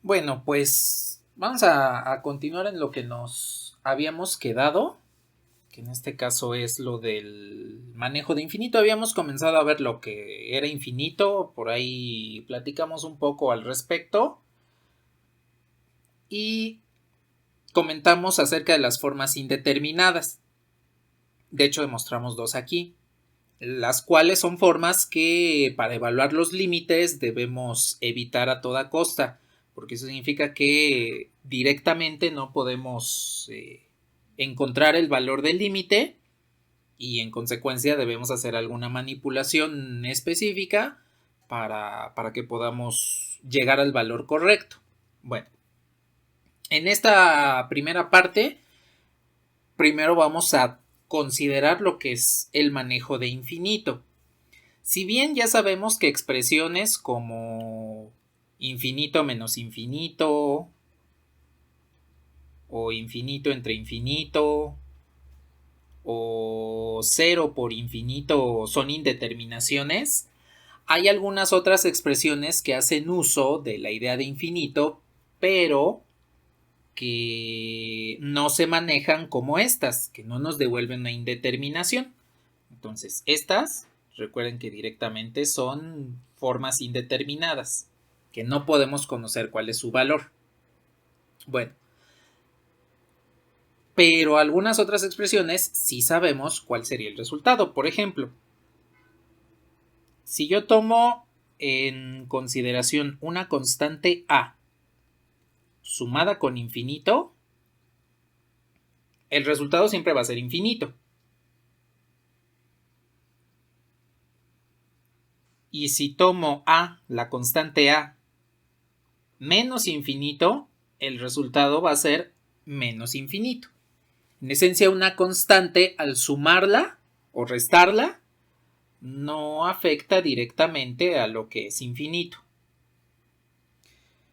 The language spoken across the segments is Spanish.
Bueno, pues vamos a continuar en lo que nos habíamos quedado, que en este caso es lo del manejo de infinito. Habíamos comenzado a ver lo que era infinito, por ahí platicamos un poco al respecto y comentamos acerca de las formas indeterminadas. De hecho, demostramos dos aquí, las cuales son formas que para evaluar los límites debemos evitar a toda costa, porque eso significa que directamente no podemos encontrar el valor del límite y en consecuencia debemos hacer alguna manipulación específica para que podamos llegar al valor correcto. Bueno, en esta primera parte, primero vamos a considerar lo que es el manejo de infinito. Si bien ya sabemos que expresiones como infinito menos infinito o infinito entre infinito o cero por infinito son indeterminaciones, hay algunas otras expresiones que hacen uso de la idea de infinito, pero que no se manejan como estas, que no nos devuelven una indeterminación. Entonces, estas, recuerden que directamente son formas indeterminadas, que no podemos conocer cuál es su valor. Bueno, pero algunas otras expresiones sí sabemos cuál sería el resultado. Por ejemplo, si yo tomo en consideración una constante A sumada con infinito, el resultado siempre va a ser infinito. Y si tomo A, la constante A, menos infinito, el resultado va a ser menos infinito. En esencia, una constante al sumarla o restarla no afecta directamente a lo que es infinito.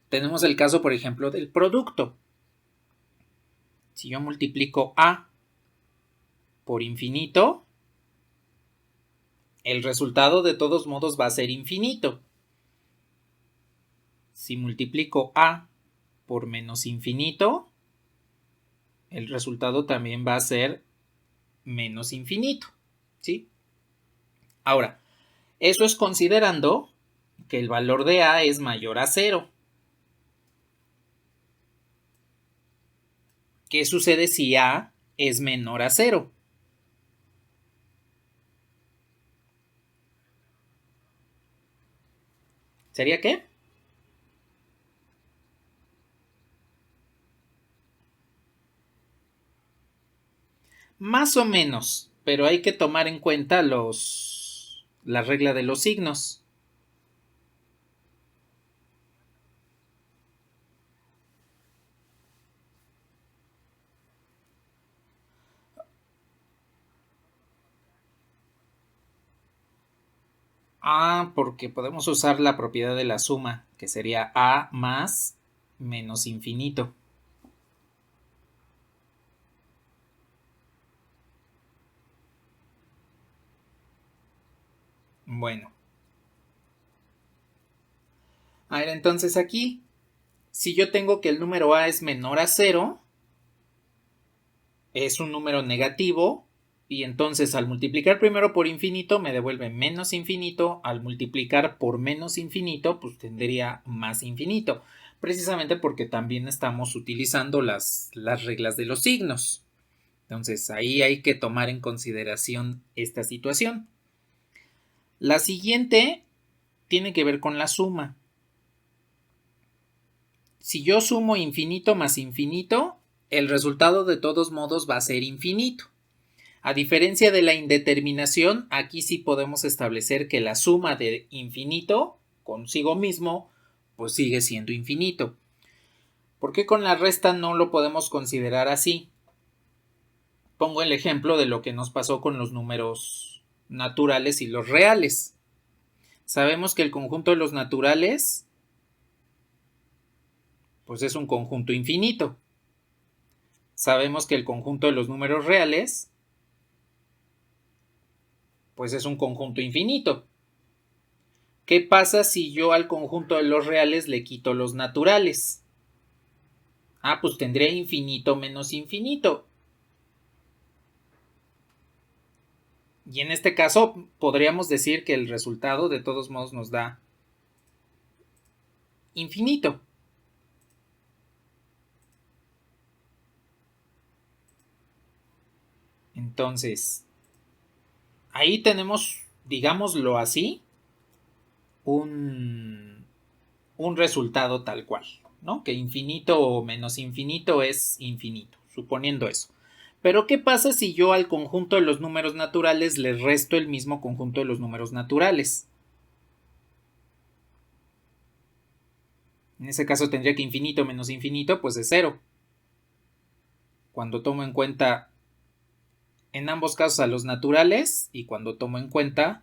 Tenemos el caso, por ejemplo, del producto. Si yo multiplico A por infinito, el resultado de todos modos va a ser infinito. Si multiplico A por menos infinito, el resultado también va a ser menos infinito, ¿sí? Ahora, eso es considerando que el valor de A es mayor a 0. ¿Qué sucede si A es menor a 0? ¿Sería qué? Más o menos, pero hay que tomar en cuenta la regla de los signos. Porque podemos usar la propiedad de la suma, que sería A más menos infinito. Bueno. A ver, entonces aquí, si yo tengo que el número A es menor a 0, es un número negativo, y entonces al multiplicar primero por infinito me devuelve menos infinito, al multiplicar por menos infinito pues tendría más infinito, precisamente porque también estamos utilizando las reglas de los signos. Entonces ahí hay que tomar en consideración esta situación. La siguiente tiene que ver con la suma. Si yo sumo infinito más infinito, el resultado de todos modos va a ser infinito. A diferencia de la indeterminación, aquí sí podemos establecer que la suma de infinito consigo mismo pues sigue siendo infinito. ¿Por qué con la resta no lo podemos considerar así? Pongo el ejemplo de lo que nos pasó con los números naturales y los reales. Sabemos que el conjunto de los naturales pues es un conjunto infinito. Sabemos que el conjunto de los números reales pues es un conjunto infinito. ¿Qué pasa si yo al conjunto de los reales le quito los naturales? Pues tendría infinito menos infinito. Y en este caso podríamos decir que el resultado de todos modos nos da infinito. Entonces, ahí tenemos, digámoslo así, un resultado tal cual, ¿no? Que infinito menos infinito es infinito, suponiendo eso. Pero ¿qué pasa si yo al conjunto de los números naturales le resto el mismo conjunto de los números naturales? En ese caso tendría que infinito menos infinito pues es cero. Cuando tomo en cuenta en ambos casos a los naturales y cuando tomo en cuenta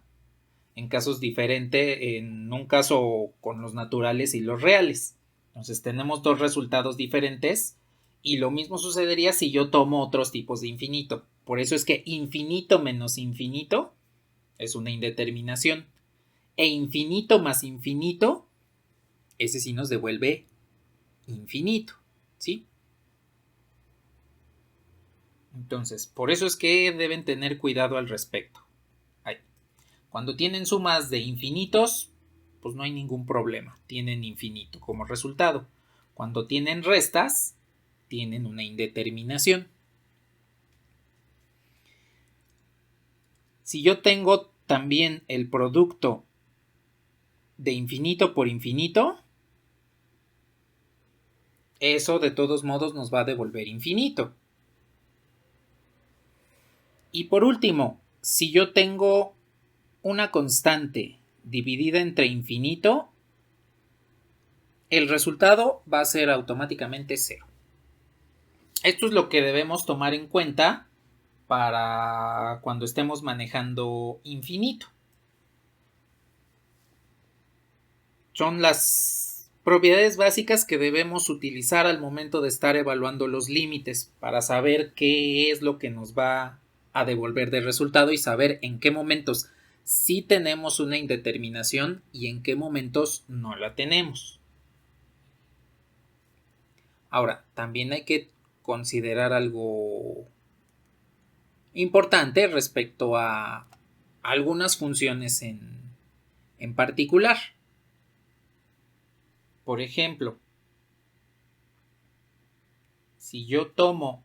en casos diferentes, en un caso con los naturales y los reales. Entonces tenemos dos resultados diferentes y lo mismo sucedería si yo tomo otros tipos de infinito. Por eso es que infinito menos infinito es una indeterminación e infinito más infinito, ese sí nos devuelve infinito, ¿sí? Entonces, por eso es que deben tener cuidado al respecto. Ahí. Cuando tienen sumas de infinitos, pues no hay ningún problema, tienen infinito como resultado. Cuando tienen restas, tienen una indeterminación. Si yo tengo también el producto de infinito por infinito, eso de todos modos nos va a devolver infinito. Y por último, si yo tengo una constante dividida entre infinito, el resultado va a ser automáticamente cero. Esto es lo que debemos tomar en cuenta para cuando estemos manejando infinito. Son las propiedades básicas que debemos utilizar al momento de estar evaluando los límites para saber qué es lo que nos va a devolver de resultado y saber en qué momentos sí tenemos una indeterminación y en qué momentos no la tenemos. Ahora, también hay que considerar algo importante respecto a algunas funciones en particular. Por ejemplo, si yo tomo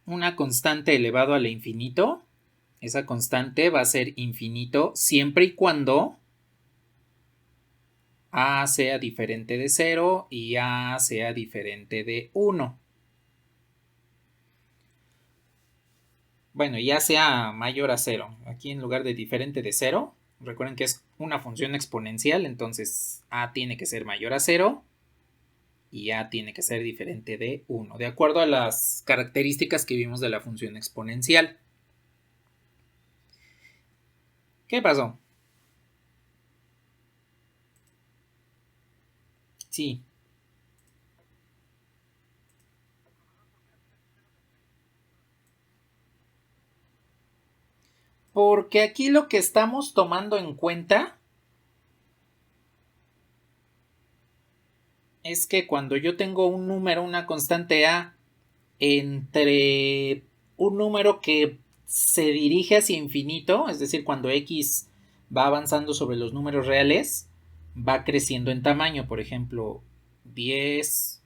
una constante elevado al infinito, esa constante va a ser infinito siempre y cuando a sea diferente de 0 y a sea diferente de 1. Bueno, ya sea mayor a 0. Aquí en lugar de diferente de 0, recuerden que es una función exponencial, entonces a tiene que ser mayor a 0 y a tiene que ser diferente de 1, de acuerdo a las características que vimos de la función exponencial. ¿Qué pasó? Sí. Porque aquí lo que estamos tomando en cuenta es que cuando yo tengo un número, una constante a, entre un número que se dirige hacia infinito, es decir, cuando x va avanzando sobre los números reales, va creciendo en tamaño, por ejemplo, 10,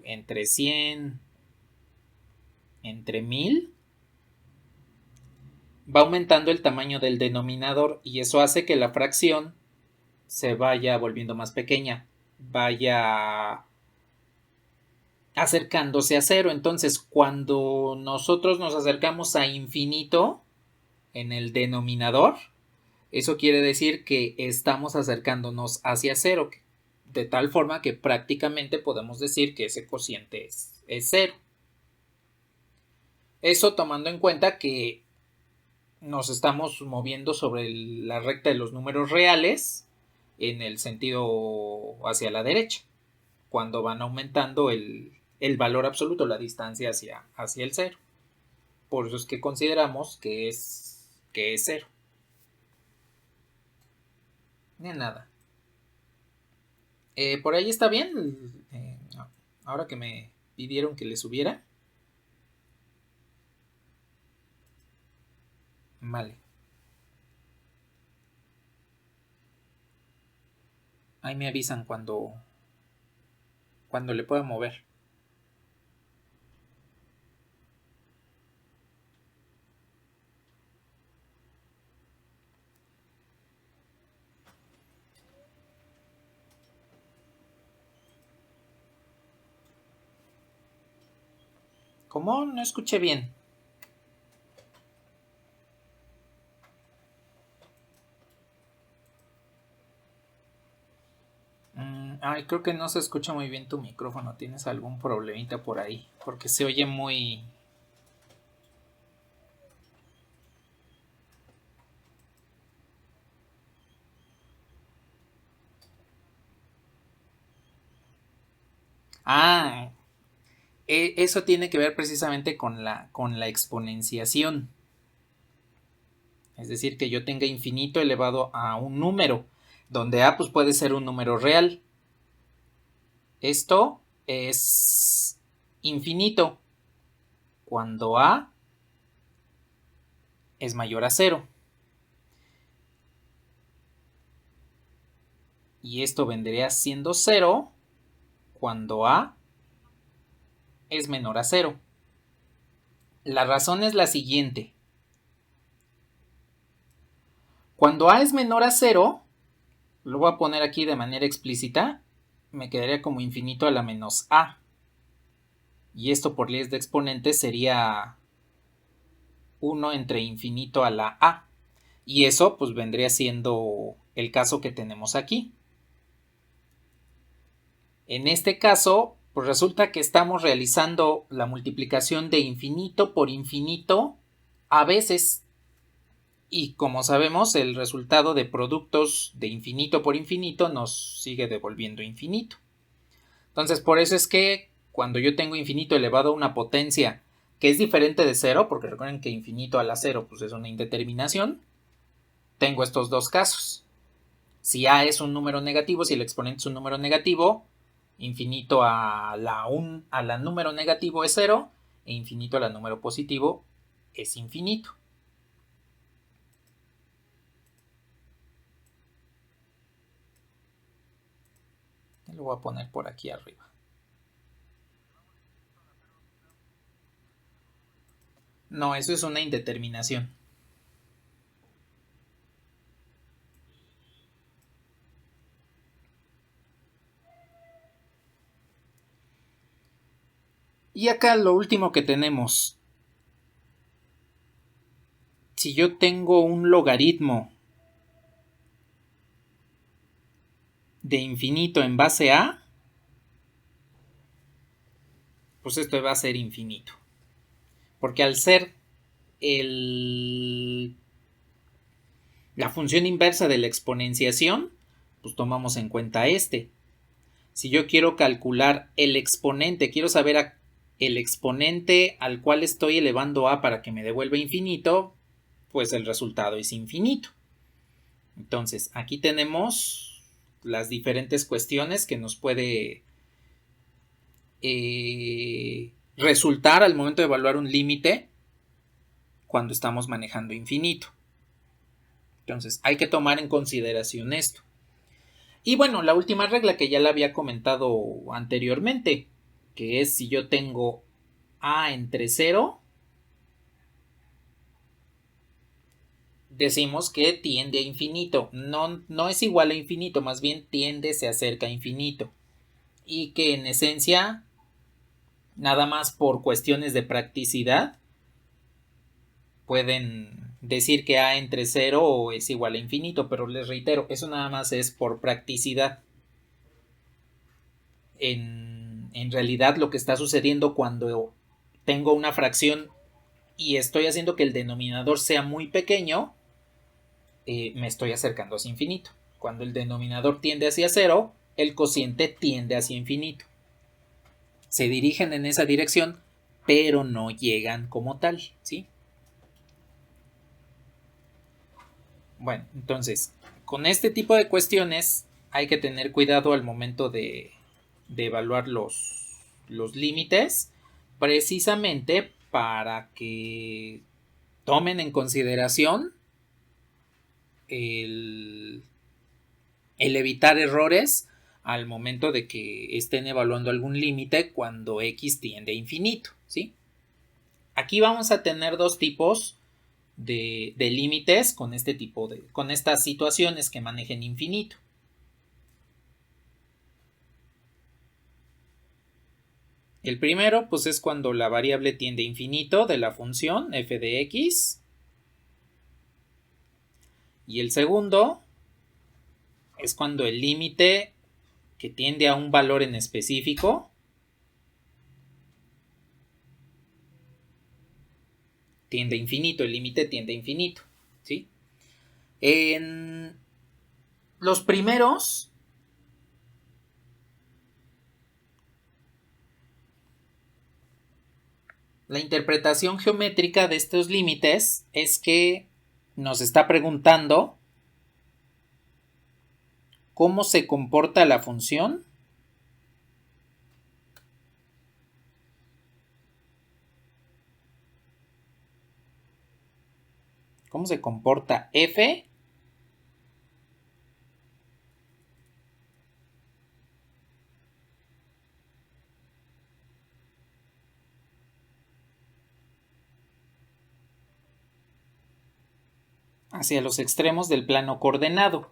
entre 100, entre 1000, va aumentando el tamaño del denominador y eso hace que la fracción se vaya volviendo más pequeña, vaya acercándose a cero. Entonces, cuando nosotros nos acercamos a infinito en el denominador, eso quiere decir que estamos acercándonos hacia cero, de tal forma que prácticamente podemos decir que ese cociente es cero. Eso tomando en cuenta que nos estamos moviendo sobre la recta de los números reales en el sentido hacia la derecha, cuando van aumentando el valor absoluto, la distancia hacia el cero. Por eso es que consideramos que es cero. Ni nada. ¿Por ahí está bien? Ahora que me pidieron que le subiera. Vale. Ahí me avisan cuando le pueda mover. ¿Cómo? No escuché bien. Ay, creo que no se escucha muy bien tu micrófono. ¿Tienes algún problemita por ahí? Porque se oye muy... Ah, eso tiene que ver precisamente con la exponenciación. Es decir, que yo tenga infinito elevado a un número, donde a pues puede ser un número real. Esto es infinito cuando a es mayor a 0. Y esto vendría siendo 0 cuando a es menor a 0. La razón es la siguiente. Cuando a es menor a 0, lo voy a poner aquí de manera explícita, me quedaría como infinito a la menos a. Y esto por leyes de exponentes sería 1 entre infinito a la a. Y eso pues vendría siendo el caso que tenemos aquí. En este caso, pues resulta que estamos realizando la multiplicación de infinito por infinito a veces. Y como sabemos, el resultado de productos de infinito por infinito nos sigue devolviendo infinito. Entonces, por eso es que cuando yo tengo infinito elevado a una potencia que es diferente de 0, porque recuerden que infinito a la 0 pues es una indeterminación, tengo estos dos casos. Si a es un número negativo, si el exponente es un número negativo, infinito a la número negativo es 0 e infinito a la número positivo es infinito. Lo voy a poner por aquí arriba. No, eso es una indeterminación. Y acá lo último que tenemos. Si yo tengo un logaritmo de infinito en base a, pues esto va a ser infinito. Porque al ser la función inversa de la exponenciación, pues tomamos en cuenta este. Si yo quiero calcular el exponente, quiero saber el exponente al cual estoy elevando a para que me devuelva infinito, pues el resultado es infinito. Entonces, aquí tenemos las diferentes cuestiones que nos puede resultar al momento de evaluar un límite cuando estamos manejando infinito. Entonces, hay que tomar en consideración esto. Y bueno, la última regla que ya la había comentado anteriormente, que es si yo tengo a entre 0, decimos que tiende a infinito. No es igual a infinito, más bien tiende, se acerca a infinito. Y que en esencia, nada más por cuestiones de practicidad, pueden decir que a entre 0 es igual a infinito, pero les reitero, eso nada más es por practicidad. En realidad lo que está sucediendo cuando tengo una fracción y estoy haciendo que el denominador sea muy pequeño, me estoy acercando hacia infinito. Cuando el denominador tiende hacia 0, el cociente tiende hacia infinito. se dirigen en esa dirección, pero no llegan como tal, ¿sí? Bueno, entonces, con este tipo de cuestiones hay que tener cuidado al momento de evaluar los límites, precisamente para que tomen en consideración el, el evitar errores al momento de que estén evaluando algún límite cuando x tiende a infinito, ¿sí? Aquí vamos a tener dos tipos de límites con este con estas situaciones que manejen infinito. El primero, pues es cuando la variable tiende a infinito de la función f de x. Y el segundo es cuando el límite que tiende a un valor en específico tiende a infinito, el límite tiende a infinito, ¿sí? En los primeros, la interpretación geométrica de estos límites es que nos está preguntando cómo se comporta la función cómo se comporta f hacia los extremos del plano coordenado.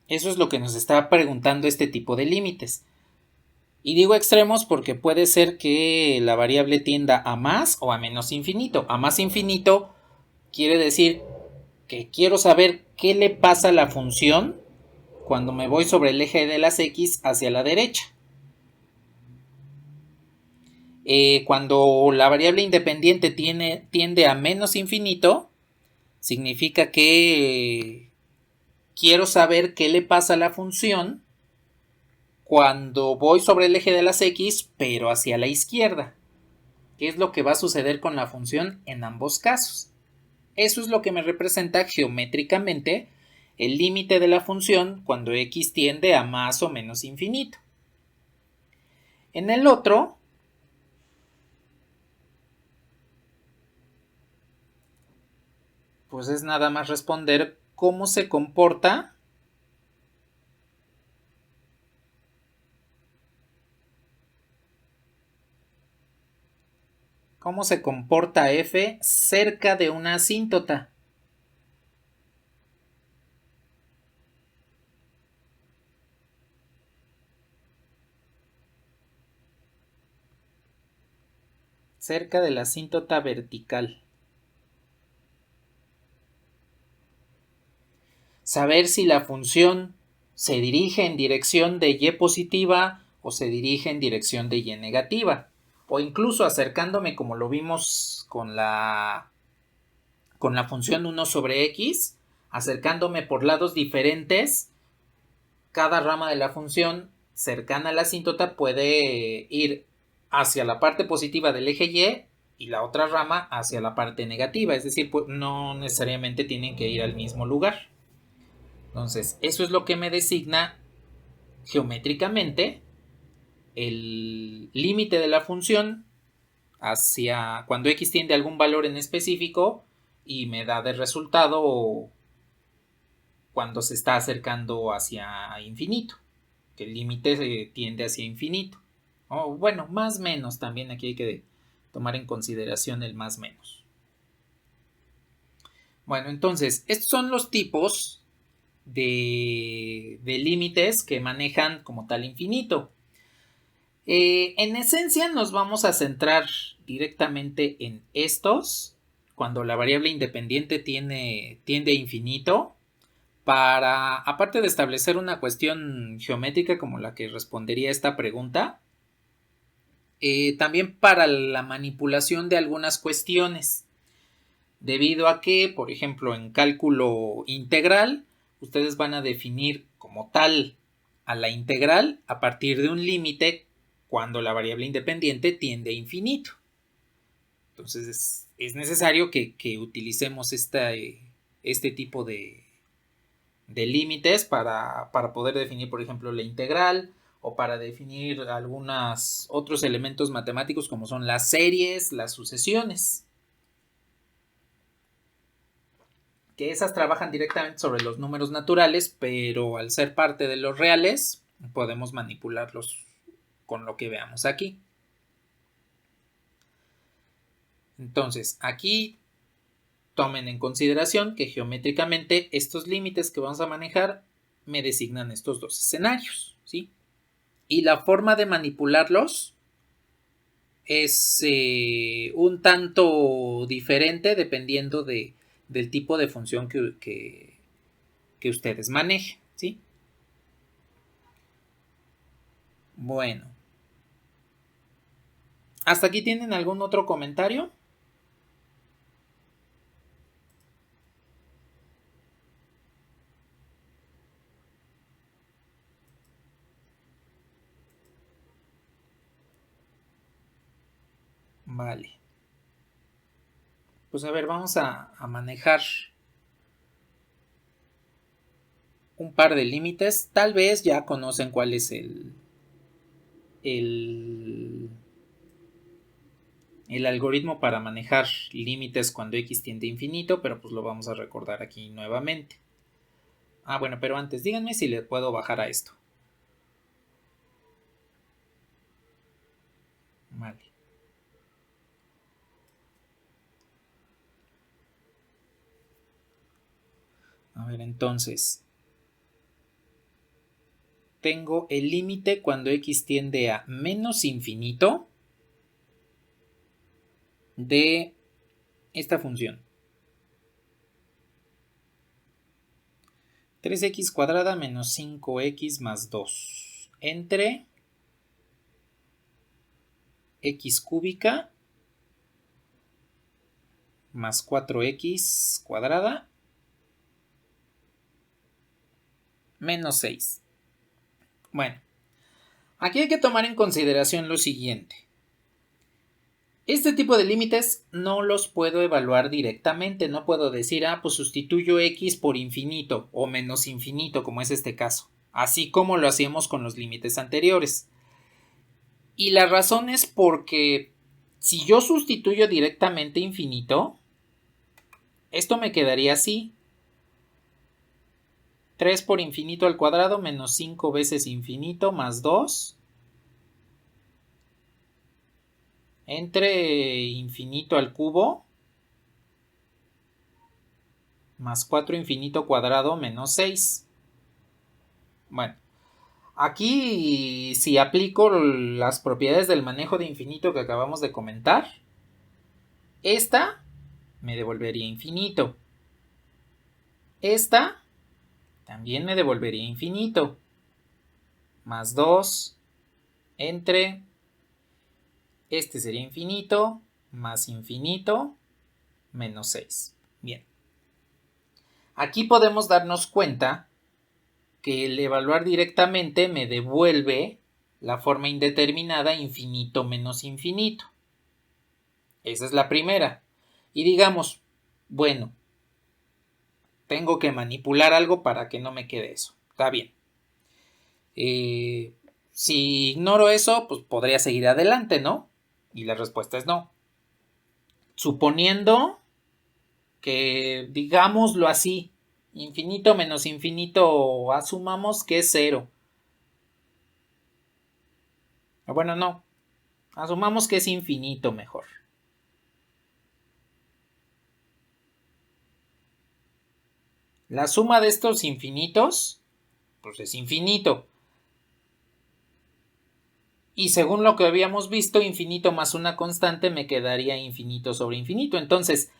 Eso es lo que nos está preguntando este tipo de límites. Y digo extremos porque puede ser que la variable tienda a más o a menos infinito. A más infinito quiere decir que quiero saber qué le pasa a la función cuando me voy sobre el eje de las x hacia la derecha. Cuando la variable independiente tiende a menos infinito, significa que quiero saber qué le pasa a la función cuando voy sobre el eje de las x, pero hacia la izquierda. ¿Qué es lo que va a suceder con la función en ambos casos? Eso es lo que me representa geométricamente el límite de la función cuando x tiende a más o menos infinito. En el otro, pues es nada más responder cómo se comporta f cerca de una asíntota. Cerca de la asíntota vertical. Saber si la función se dirige en dirección de y positiva o se dirige en dirección de y negativa. O incluso acercándome, como lo vimos con la función 1 sobre x, acercándome por lados diferentes, cada rama de la función cercana a la asíntota puede ir hacia la parte positiva del eje y la otra rama hacia la parte negativa, es decir, pues no necesariamente tienen que ir al mismo lugar. Entonces, eso es lo que me designa geométricamente el límite de la función hacia cuando x tiende a algún valor en específico y me da de resultado cuando se está acercando hacia infinito, que el límite tiende hacia infinito. O bueno, más menos también aquí hay que tomar en consideración el más menos. Bueno, entonces, estos son los tipos de límites que manejan como tal infinito. En esencia nos vamos a centrar directamente en estos, cuando la variable independiente tiende a infinito, aparte de establecer una cuestión geométrica como la que respondería esta pregunta, también para la manipulación de algunas cuestiones, debido a que, por ejemplo, en cálculo integral, ustedes van a definir como tal a la integral a partir de un límite cuando la variable independiente tiende a infinito. Entonces es necesario que utilicemos este tipo de límites para poder definir, por ejemplo, la integral, o para definir algunos otros elementos matemáticos como son las series, las sucesiones, que esas trabajan directamente sobre los números naturales, pero al ser parte de los reales podemos manipularlos con lo que veamos aquí. Entonces aquí tomen en consideración que geométricamente estos límites que vamos a manejar me designan estos dos escenarios, ¿sí? Y la forma de manipularlos es un tanto diferente dependiendo del tipo de función que ustedes manejen, ¿sí? Bueno. ¿Hasta aquí tienen algún otro comentario? Vale. Pues a ver, vamos a manejar un par de límites. Tal vez ya conocen cuál es el algoritmo para manejar límites cuando x tiende a infinito, pero pues lo vamos a recordar aquí nuevamente. Bueno, pero antes díganme si le puedo bajar a esto. Vale. A ver, entonces tengo el límite cuando x tiende a menos infinito de esta función. 3x cuadrada menos 5x más 2 entre x cúbica más 4x cuadrada menos 6. Bueno, aquí hay que tomar en consideración lo siguiente. Este tipo de límites no los puedo evaluar directamente, no puedo decir, pues sustituyo x por infinito o menos infinito, como es este caso, así como lo hacíamos con los límites anteriores. Y la razón es porque si yo sustituyo directamente infinito, esto me quedaría así. 3 por infinito al cuadrado menos 5 veces infinito más 2 entre infinito al cubo más 4 infinito cuadrado menos 6. Bueno, aquí si aplico las propiedades del manejo de infinito que acabamos de comentar, esta me devolvería infinito. Esta también me devolvería infinito. Más 2 entre este sería infinito más infinito menos 6. Bien. Aquí podemos darnos cuenta que el evaluar directamente me devuelve la forma indeterminada infinito menos infinito. Esa es la primera. Y digamos, bueno, tengo que manipular algo para que no me quede eso. Está bien. Si ignoro eso, pues podría seguir adelante, ¿no? Y la respuesta es no. Suponiendo que, digámoslo así, infinito menos infinito, asumamos que es 0. Bueno, no. Asumamos que es infinito mejor. La suma de estos infinitos, pues es infinito. Y según lo que habíamos visto, infinito más una constante me quedaría infinito sobre infinito. Entonces,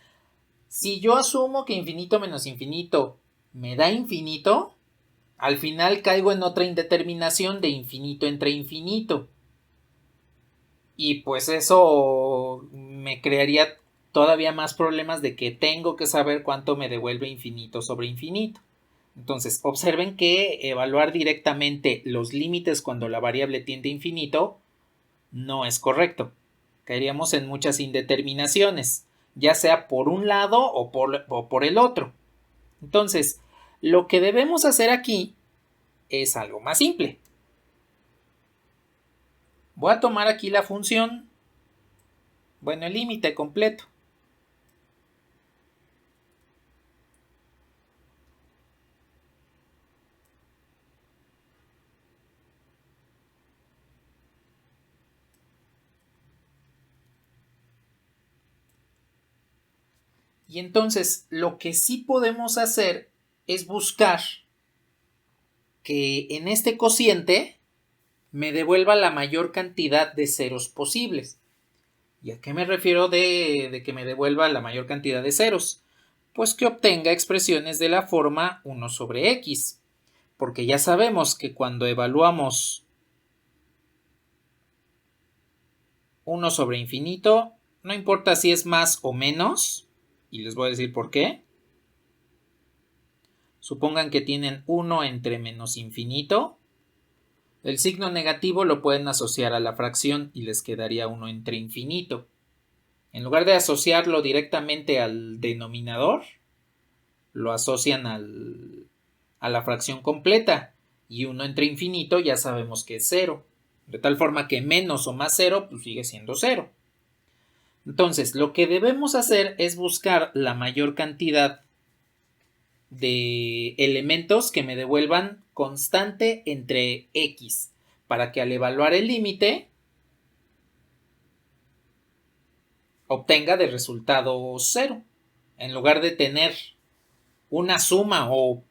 si yo asumo que infinito menos infinito me da infinito, al final caigo en otra indeterminación de infinito entre infinito. Y pues eso me crearía todavía más problemas de que tengo que saber cuánto me devuelve infinito sobre infinito. Entonces, observen que evaluar directamente los límites cuando la variable tiende a infinito no es correcto. Caeríamos en muchas indeterminaciones, ya sea por un lado o por el otro. Entonces, lo que debemos hacer aquí es algo más simple. Voy a tomar aquí la función, bueno, el límite completo. Y entonces lo que sí podemos hacer es buscar que en este cociente me devuelva la mayor cantidad de ceros posibles. ¿Y a qué me refiero de que me devuelva la mayor cantidad de ceros? Pues que obtenga expresiones de la forma 1 sobre x. Porque ya sabemos que cuando evaluamos 1 sobre infinito, no importa si es más o menos, y les voy a decir por qué. Supongan que tienen 1 entre menos infinito. El signo negativo lo pueden asociar a la fracción y les quedaría 1 entre infinito. En lugar de asociarlo directamente al denominador, lo asocian a la fracción completa. Y 1 entre infinito ya sabemos que es 0. De tal forma que menos o más 0 pues sigue siendo 0. Entonces, lo que debemos hacer es buscar la mayor cantidad de elementos que me devuelvan constante entre x, para que al evaluar el límite obtenga de resultado 0. En lugar de tener una suma o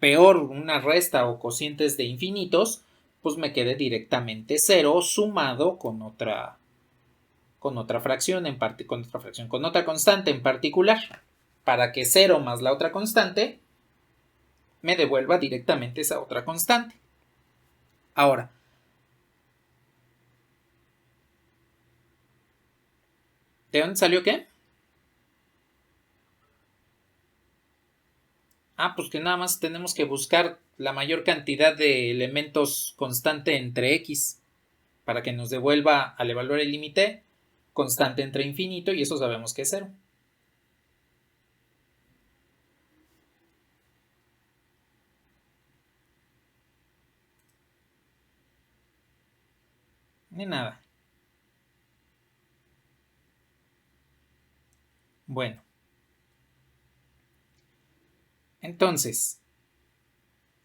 peor, una resta o cocientes de infinitos, pues me quede directamente 0 sumado con otra fracción con otra constante en particular, para que 0 más la otra constante me devuelva directamente esa otra constante. Ahora, ¿de dónde salió qué? Pues que nada más tenemos que buscar la mayor cantidad de elementos constante entre x para que nos devuelva, al evaluar el límite, constante entre infinito, y eso sabemos que es 0. Ni nada. Bueno. Entonces,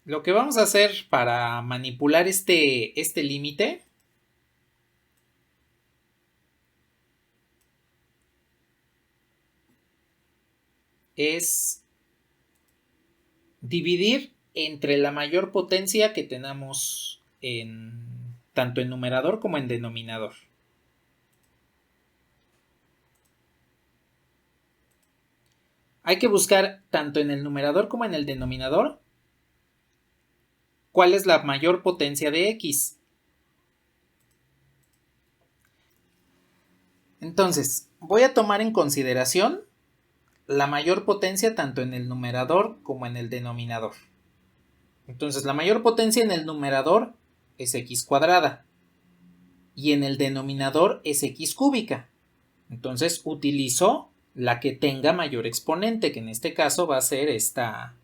lo que vamos a hacer para manipular este límite es dividir entre la mayor potencia que tenemos tanto en numerador como en denominador. Hay que buscar tanto en el numerador como en el denominador cuál es la mayor potencia de x. Entonces, voy a tomar en consideración la mayor potencia tanto en el numerador como en el denominador. Entonces, la mayor potencia en el numerador es x cuadrada y en el denominador es x cúbica. Entonces, utilizo la que tenga mayor exponente, que en este caso va a ser esta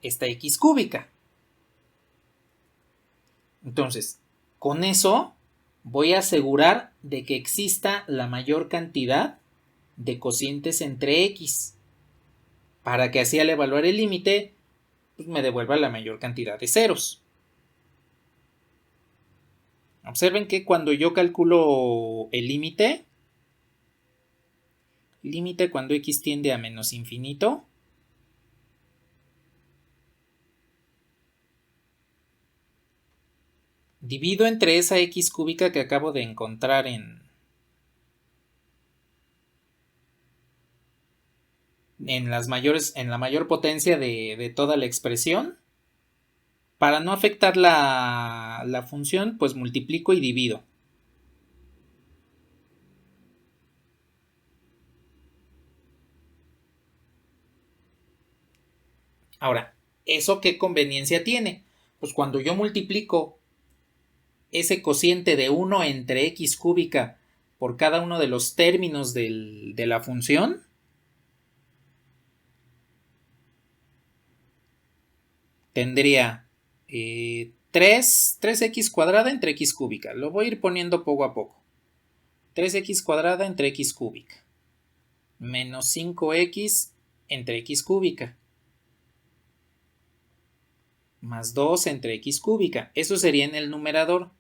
x cúbica. Entonces, con eso voy a asegurar de que exista la mayor cantidad de cocientes entre x, para que así al evaluar el límite pues me devuelva la mayor cantidad de ceros. Observen que cuando yo calculo el límite cuando x tiende a menos infinito, divido entre esa x cúbica que acabo de encontrar en la mayor potencia de toda la expresión. Para no afectar la función, pues multiplico y divido. Ahora, ¿eso qué conveniencia tiene? Pues cuando yo multiplico ese cociente de 1 entre x cúbica por cada uno de los términos de la función, tendría 3x cuadrada entre x cúbica. Lo voy a ir poniendo poco a poco. 3x cuadrada entre x cúbica. Menos 5x entre x cúbica. Más 2 entre x cúbica. Eso sería en el numerador.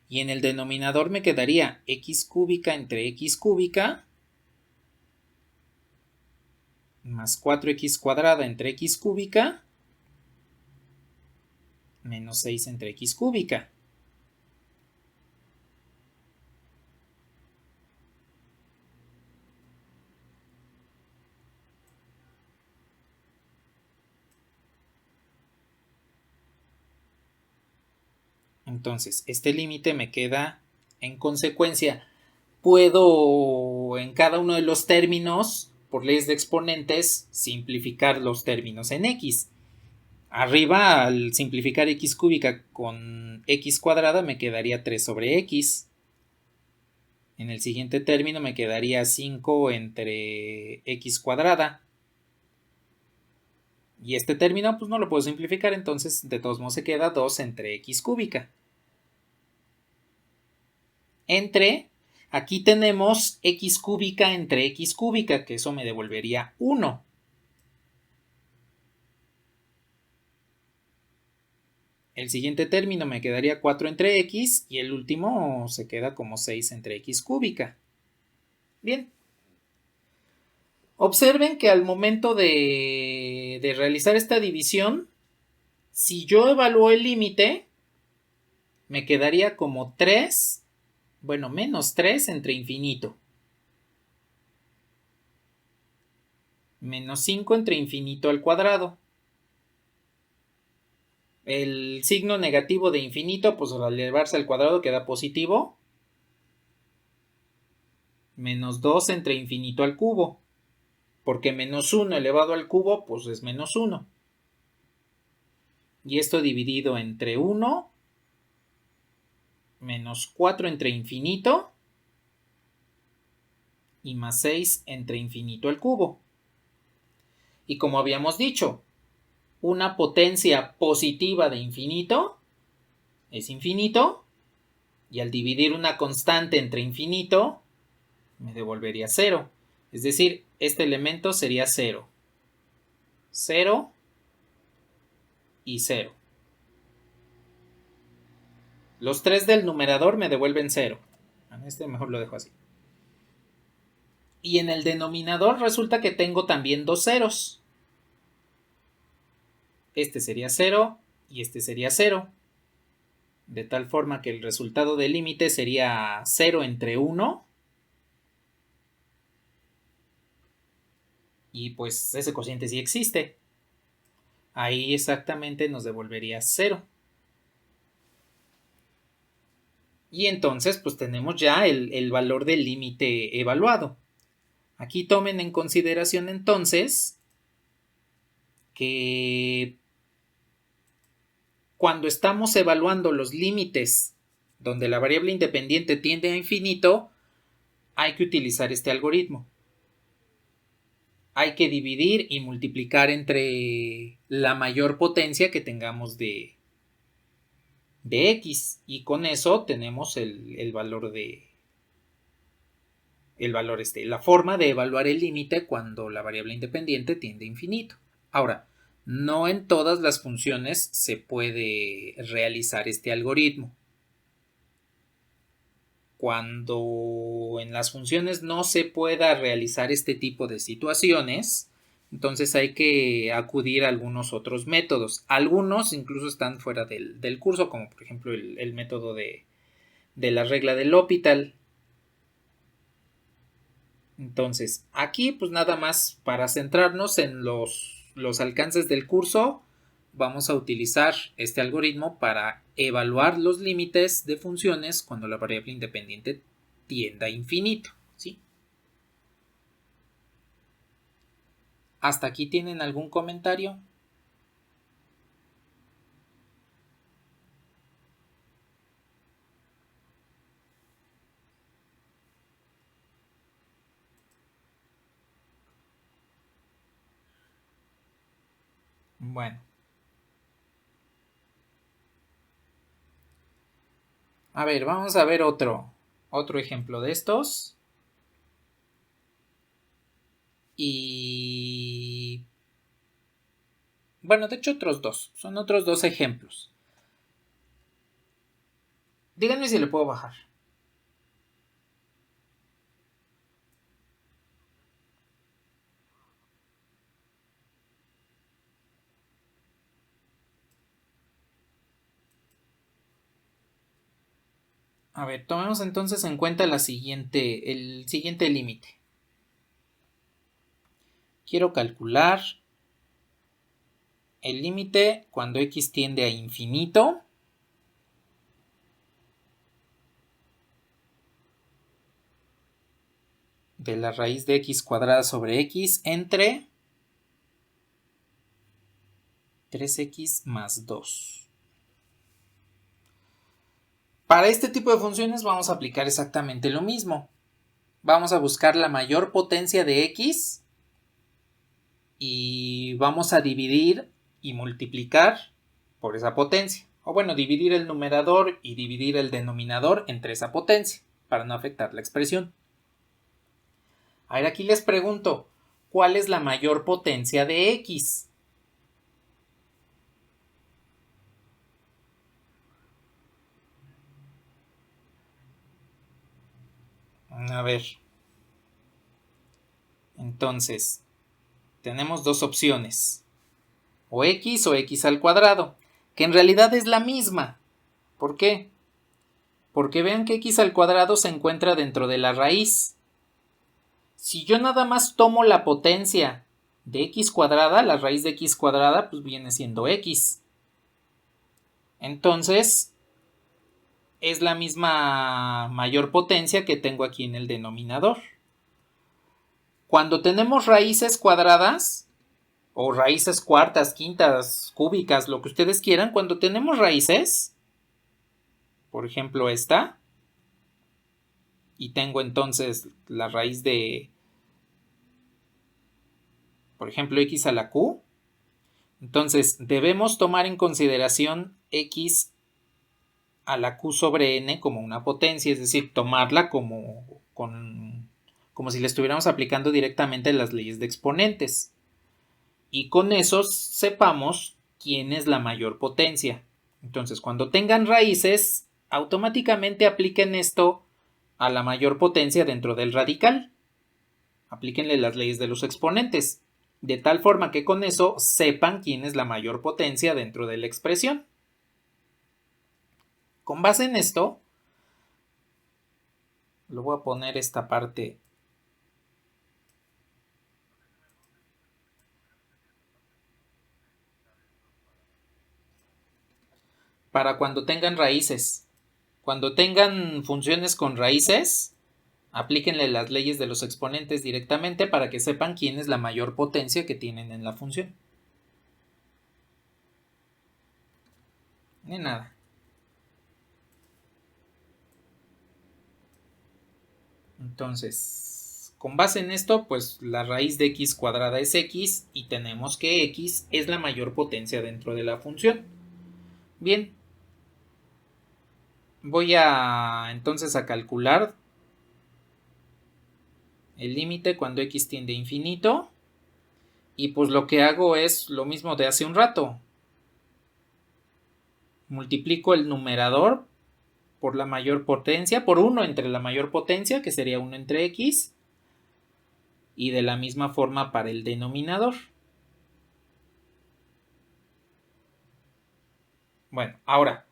Y en el denominador me quedaría x cúbica entre x cúbica más 4x cuadrada entre x cúbica menos 6 entre x cúbica. Entonces, este límite me queda en consecuencia. Puedo en cada uno de los términos, por leyes de exponentes, simplificar los términos en x. Arriba, al simplificar x cúbica con x cuadrada, me quedaría 3 sobre x. En el siguiente término me quedaría 5 entre x cuadrada. Y este término pues no lo puedo simplificar, entonces de todos modos se queda 2 entre x cúbica. Entre, aquí tenemos x cúbica entre x cúbica, que eso me devolvería 1. El siguiente término me quedaría 4 entre x y el último se queda como 6 entre x cúbica. Bien. Observen que al momento de realizar esta división, si yo evalúo el límite, me quedaría como 3, bueno, menos 3 entre infinito. Menos 5 entre infinito al cuadrado. El signo negativo de infinito, pues al elevarse al cuadrado queda positivo. Menos 2 entre infinito al cubo. Porque menos 1 elevado al cubo, pues es menos 1. Y esto dividido entre 1, menos 4 entre infinito, y más 6 entre infinito al cubo. Y como habíamos dicho, una potencia positiva de infinito es infinito, y al dividir una constante entre infinito, me devolvería 0. Es decir, este elemento sería 0. 0 y 0. Los 3 del numerador me devuelven 0. Este mejor lo dejo así. Y en el denominador resulta que tengo también dos ceros. Este sería 0 y este sería 0. De tal forma que el resultado del límite sería 0 entre 1. Y pues ese cociente sí existe. Ahí exactamente nos devolvería 0. Y entonces pues tenemos ya el valor del límite evaluado. Aquí tomen en consideración entonces que cuando estamos evaluando los límites donde la variable independiente tiende a infinito, hay que utilizar este algoritmo. Hay que dividir y multiplicar entre la mayor potencia que tengamos de x, y con eso tenemos el valor la forma de evaluar el límite cuando la variable independiente tiende a infinito. Ahora, no en todas las funciones se puede realizar este algoritmo. Cuando en las funciones no se pueda realizar este tipo de situaciones, entonces hay que acudir a algunos otros métodos. Algunos incluso están fuera del curso, como por ejemplo el método de la regla del L'Hopital. Entonces, aquí pues nada más para centrarnos en los alcances del curso, vamos a utilizar este algoritmo para evaluar los límites de funciones cuando la variable independiente tienda a infinito, ¿sí? ¿Hasta aquí tienen algún comentario? Bueno. A ver, vamos a ver otro ejemplo de estos. Y... bueno, de hecho otros dos. Son otros dos ejemplos. Díganme si le puedo bajar. A ver, tomemos entonces en cuenta el siguiente límite. Quiero calcular el límite cuando x tiende a infinito de la raíz de x cuadrada sobre x entre 3x más 2. Para este tipo de funciones vamos a aplicar exactamente lo mismo. Vamos a buscar la mayor potencia de x y vamos a dividir y multiplicar por esa potencia. O bueno, dividir el numerador y dividir el denominador entre esa potencia para no afectar la expresión. A ver, aquí les pregunto, ¿cuál es la mayor potencia de x? A ver. Entonces, tenemos dos opciones. O x al cuadrado, que en realidad es la misma. ¿Por qué? Porque vean que x al cuadrado se encuentra dentro de la raíz. Si yo nada más tomo la potencia de x cuadrada, la raíz de x cuadrada, pues viene siendo x. Entonces, es la misma mayor potencia que tengo aquí en el denominador. Cuando tenemos raíces cuadradas, o raíces cuartas, quintas, cúbicas, lo que ustedes quieran, cuando tenemos raíces, por ejemplo esta, y tengo entonces la raíz de, por ejemplo, x a la q, entonces debemos tomar en consideración x a la q sobre n como una potencia, es decir, tomarla como si le estuviéramos aplicando directamente las leyes de exponentes. Y con eso sepamos quién es la mayor potencia. Entonces, cuando tengan raíces, automáticamente apliquen esto a la mayor potencia dentro del radical. Aplíquenle las leyes de los exponentes, de tal forma que con eso sepan quién es la mayor potencia dentro de la expresión. Con base en esto, lo voy a poner esta parte para cuando tengan raíces. Cuando tengan funciones con raíces, aplíquenle las leyes de los exponentes directamente para que sepan quién es la mayor potencia que tienen en la función. Ni nada. Entonces, con base en esto, pues la raíz de x cuadrada es x y tenemos que x es la mayor potencia dentro de la función. Bien. Voy a entonces a calcular el límite cuando x tiende a infinito. Y pues lo que hago es lo mismo de hace un rato. Multiplico el numerador por la mayor potencia, por 1 entre la mayor potencia, que sería 1 entre x. Y de la misma forma para el denominador. Bueno, ahora,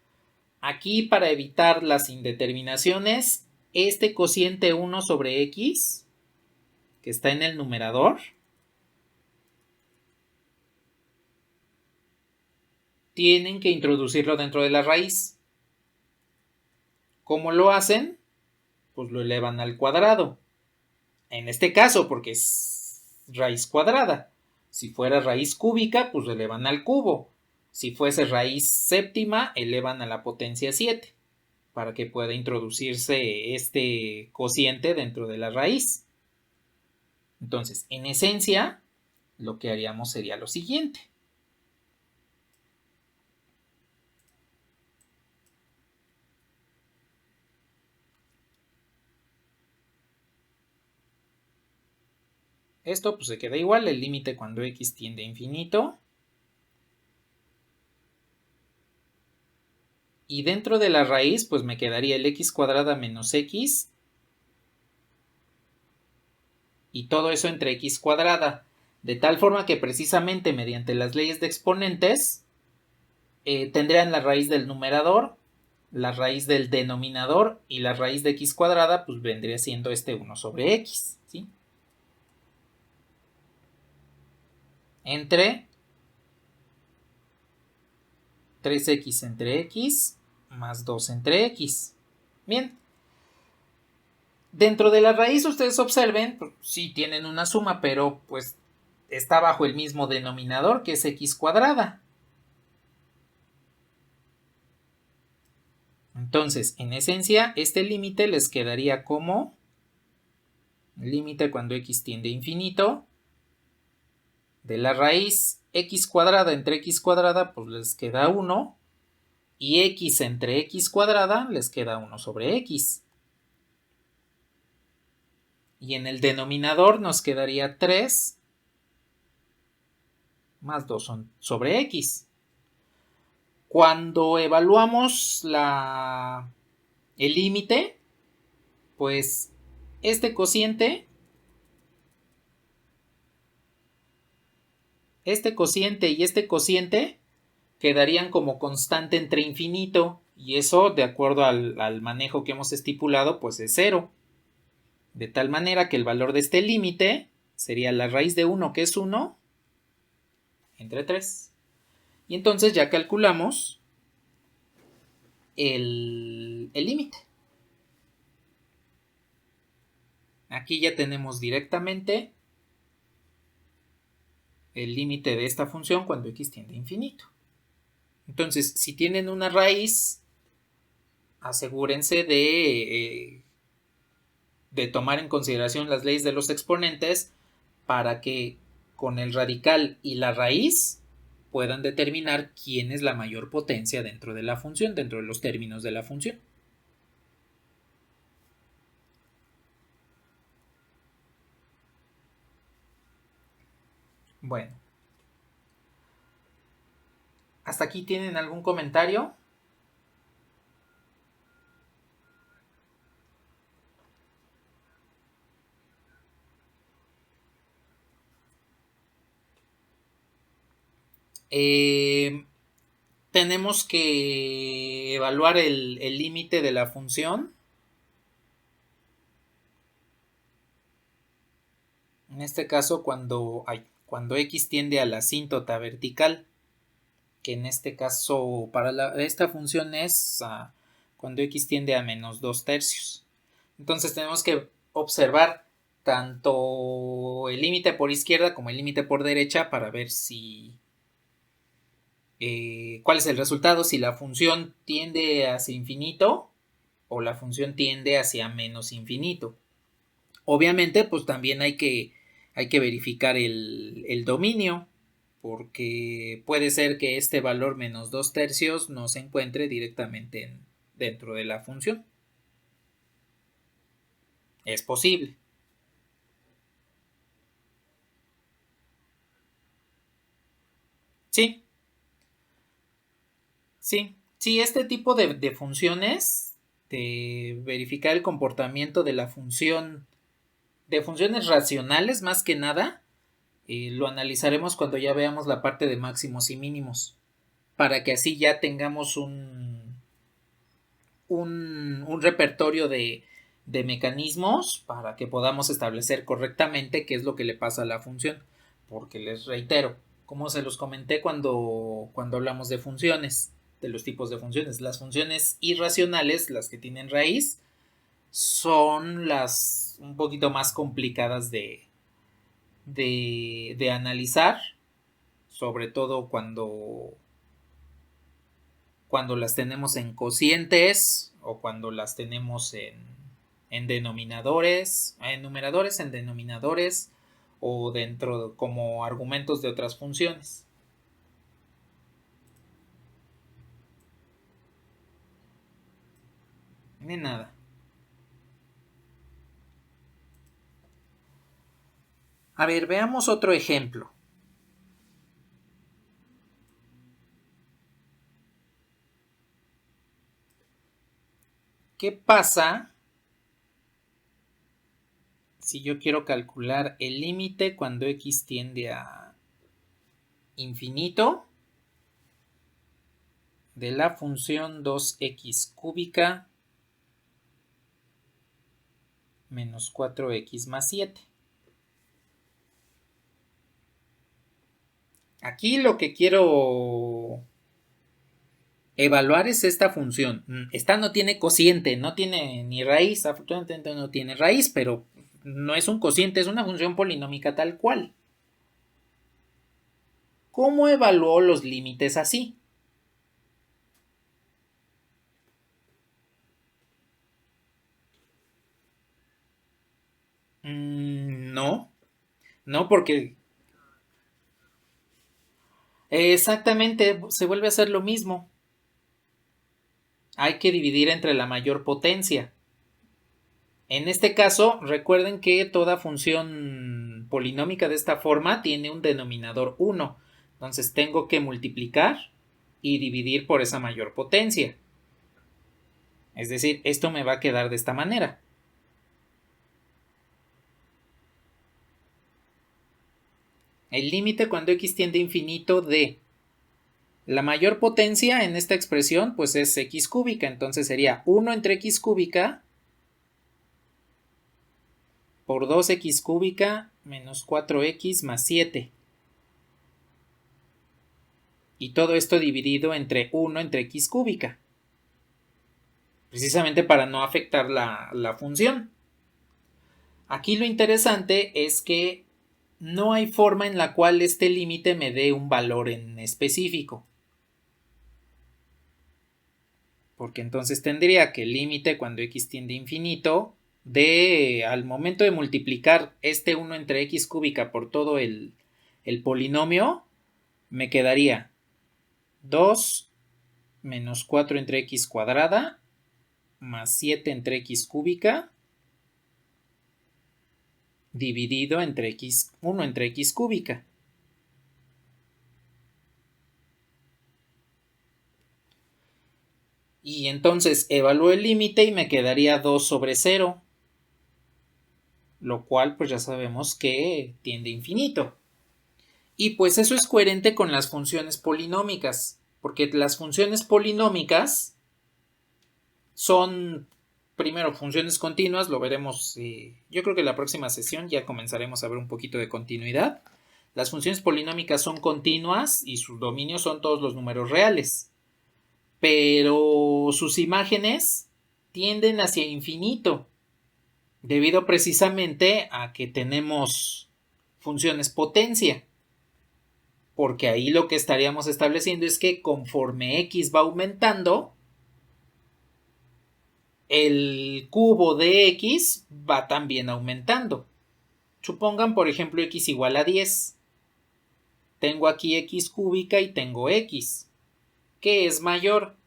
aquí para evitar las indeterminaciones, este cociente 1 sobre x que está en el numerador, tienen que introducirlo dentro de la raíz. ¿Cómo lo hacen? Pues lo elevan al cuadrado. En este caso, porque es raíz cuadrada. Si fuera raíz cúbica, pues lo elevan al cubo. Si fuese raíz séptima, elevan a la potencia 7 para que pueda introducirse este cociente dentro de la raíz. Entonces, en esencia, lo que haríamos sería lo siguiente. Esto pues se queda igual, el límite cuando x tiende a infinito. Y dentro de la raíz pues me quedaría el x cuadrada menos x. Y todo eso entre x cuadrada. De tal forma que precisamente mediante las leyes de exponentes tendrían la raíz del numerador, la raíz del denominador y la raíz de x cuadrada pues vendría siendo este 1 sobre x, ¿sí? Entre 3x entre x más 2 entre x. Bien. Dentro de la raíz ustedes observen, pues, sí tienen una suma, pero pues está bajo el mismo denominador que es x cuadrada. Entonces, en esencia, este límite les quedaría como límite cuando x tiende a infinito de la raíz x cuadrada entre x cuadrada, pues les queda 1, y x entre x cuadrada les queda 1 sobre x. Y en el denominador nos quedaría 3 más 2 sobre x. Cuando evaluamos el límite, pues este cociente y este cociente quedarían como constante entre infinito, y eso, de acuerdo al manejo que hemos estipulado, pues es 0. De tal manera que el valor de este límite sería la raíz de 1, que es 1, entre 3. Y entonces ya calculamos el límite. Aquí ya tenemos directamente el límite de esta función cuando x tiende a infinito. Entonces, si tienen una raíz, asegúrense de tomar en consideración las leyes de los exponentes para que con el radical y la raíz puedan determinar quién es la mayor potencia dentro de la función, dentro de los términos de la función. Bueno, ¿hasta aquí tienen algún comentario? Tenemos que evaluar el límite de la función. En este caso, cuando x tiende a la asíntota vertical, que en este caso para esta función es cuando x tiende a menos 2/3. Entonces tenemos que observar tanto el límite por izquierda como el límite por derecha para ver si cuál es el resultado, si la función tiende hacia infinito o la función tiende hacia menos infinito. Obviamente, pues también hay que verificar el dominio, porque puede ser que este valor menos 2/3 no se encuentre directamente dentro de la función. Es posible. Sí, sí, este tipo de funciones, de verificar el comportamiento de la función, de funciones racionales más que nada, lo analizaremos cuando ya veamos la parte de máximos y mínimos, para que así ya tengamos un repertorio de de mecanismos para que podamos establecer correctamente qué es lo que le pasa a la función. Porque les reitero, como se los comenté cuando hablamos de funciones, de los tipos de funciones, las funciones irracionales, las que tienen raíz, son las un poquito más complicadas de analizar, sobre todo cuando las tenemos en cocientes o cuando las tenemos en denominadores, en numeradores, en denominadores o dentro como argumentos de otras funciones. Ni nada. A ver, veamos otro ejemplo. ¿Qué pasa si yo quiero calcular el límite cuando x tiende a infinito de la función 2x cúbica menos 4x más 7? Aquí lo que quiero evaluar es esta función. Esta no tiene cociente, no tiene ni raíz, afortunadamente no tiene raíz, pero no es un cociente, es una función polinómica tal cual. ¿Cómo evaluó los límites así? No, no porque exactamente se vuelve a hacer lo mismo. Hay que dividir entre la mayor potencia. En este caso, recuerden que toda función polinómica de esta forma tiene un denominador 1. Entonces tengo que multiplicar y dividir por esa mayor potencia. Es decir, esto me va a quedar de esta manera. El límite cuando x tiende a infinito de la mayor potencia en esta expresión pues es x cúbica. Entonces sería 1 entre x cúbica por 2x cúbica menos 4x más 7. Y todo esto dividido entre 1 entre x cúbica. Precisamente para no afectar la función. Aquí lo interesante es que no hay forma en la cual este límite me dé un valor en específico. Porque entonces tendría que el límite cuando x tiende a infinito al momento de multiplicar este 1 entre x cúbica por todo el polinomio, me quedaría 2 menos 4 entre x cuadrada más 7 entre x cúbica dividido entre x, 1 entre x cúbica. Y entonces evalúo el límite y me quedaría 2 sobre 0. Lo cual pues ya sabemos que tiende a infinito. Y pues eso es coherente con las funciones polinómicas. Porque las funciones polinómicas son, primero, funciones continuas. Lo veremos, yo creo que en la próxima sesión ya comenzaremos a ver un poquito de continuidad. Las funciones polinómicas son continuas y sus dominios son todos los números reales. Pero sus imágenes tienden hacia infinito, debido precisamente a que tenemos funciones potencia. Porque ahí lo que estaríamos estableciendo es que conforme x va aumentando, el cubo de x va también aumentando. Supongan, por ejemplo, x igual a 10. Tengo aquí x cúbica y tengo x. ¿Qué es mayor?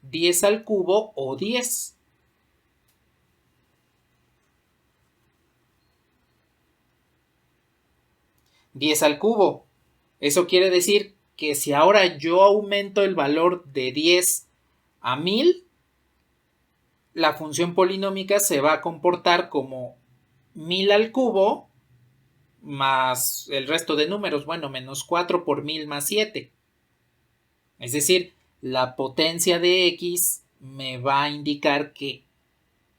¿10 al cubo o 10? ¿10 al cubo? Eso quiere decir que si ahora yo aumento el valor de 10 a 1000, la función polinómica se va a comportar como 1000 al cubo más el resto de números, bueno, menos 4 por 1000 más 7. Es decir, la potencia de x me va a indicar que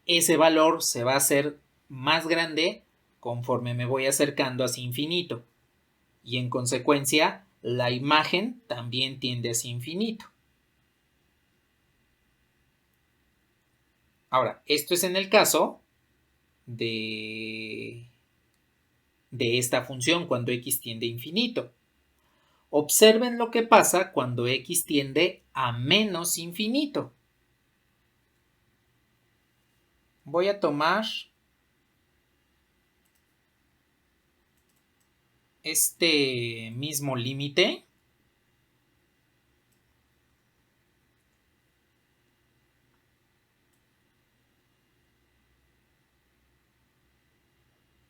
ese valor se va a hacer más grande conforme me voy acercando hacia infinito. Y en consecuencia, la imagen también tiende hacia infinito. Ahora, esto es en el caso de esta función cuando x tiende a infinito. Observen lo que pasa cuando x tiende a menos infinito. Voy a tomar este mismo límite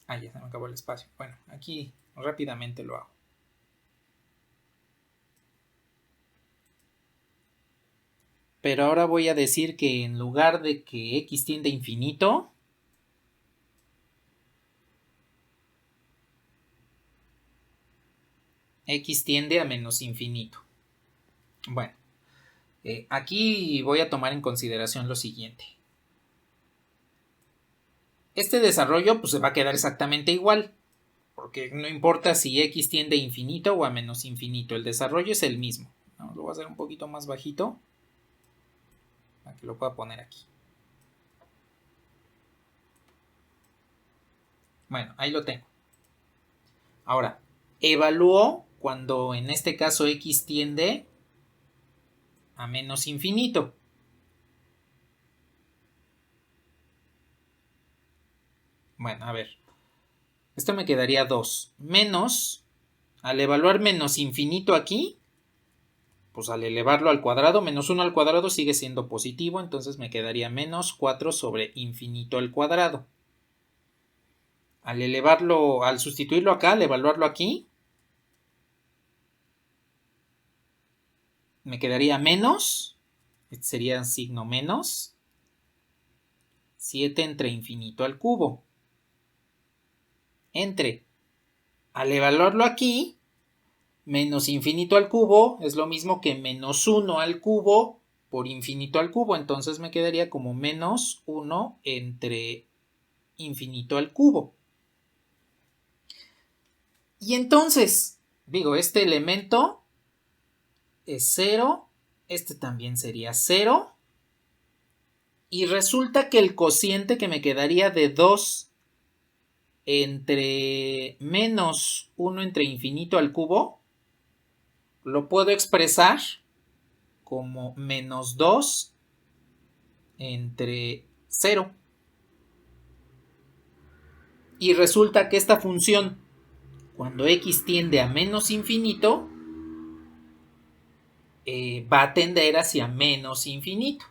ya se me acabó el espacio. Bueno, aquí rápidamente lo hago. Pero ahora voy a decir que en lugar de que x tiende a infinito, x tiende a menos infinito. Bueno, aquí voy a tomar en consideración lo siguiente. Este desarrollo pues se va a quedar exactamente igual, porque no importa si x tiende a infinito o a menos infinito, el desarrollo es el mismo. No, lo voy a hacer un poquito más bajito para que lo pueda poner aquí. Bueno, ahí lo tengo. Ahora, evalúo cuando en este caso x tiende a menos infinito. Bueno, a ver. Esto me quedaría 2. Menos, al evaluar menos infinito aquí, pues al elevarlo al cuadrado, menos 1 al cuadrado sigue siendo positivo, entonces me quedaría menos 4 sobre infinito al cuadrado. Al elevarlo, al sustituirlo acá, al evaluarlo aquí, me quedaría menos, este sería signo menos, 7 entre infinito al cubo. Entre, al evaluarlo aquí, menos infinito al cubo es lo mismo que menos 1 al cubo por infinito al cubo. Entonces me quedaría como menos 1 entre infinito al cubo. Y entonces, digo, este elemento es 0, este también sería 0. Y resulta que el cociente que me quedaría de 2 entre menos 1 entre infinito al cubo, lo puedo expresar como menos 2 entre 0. Y resulta que esta función, cuando x tiende a menos infinito, va a tender hacia menos infinito.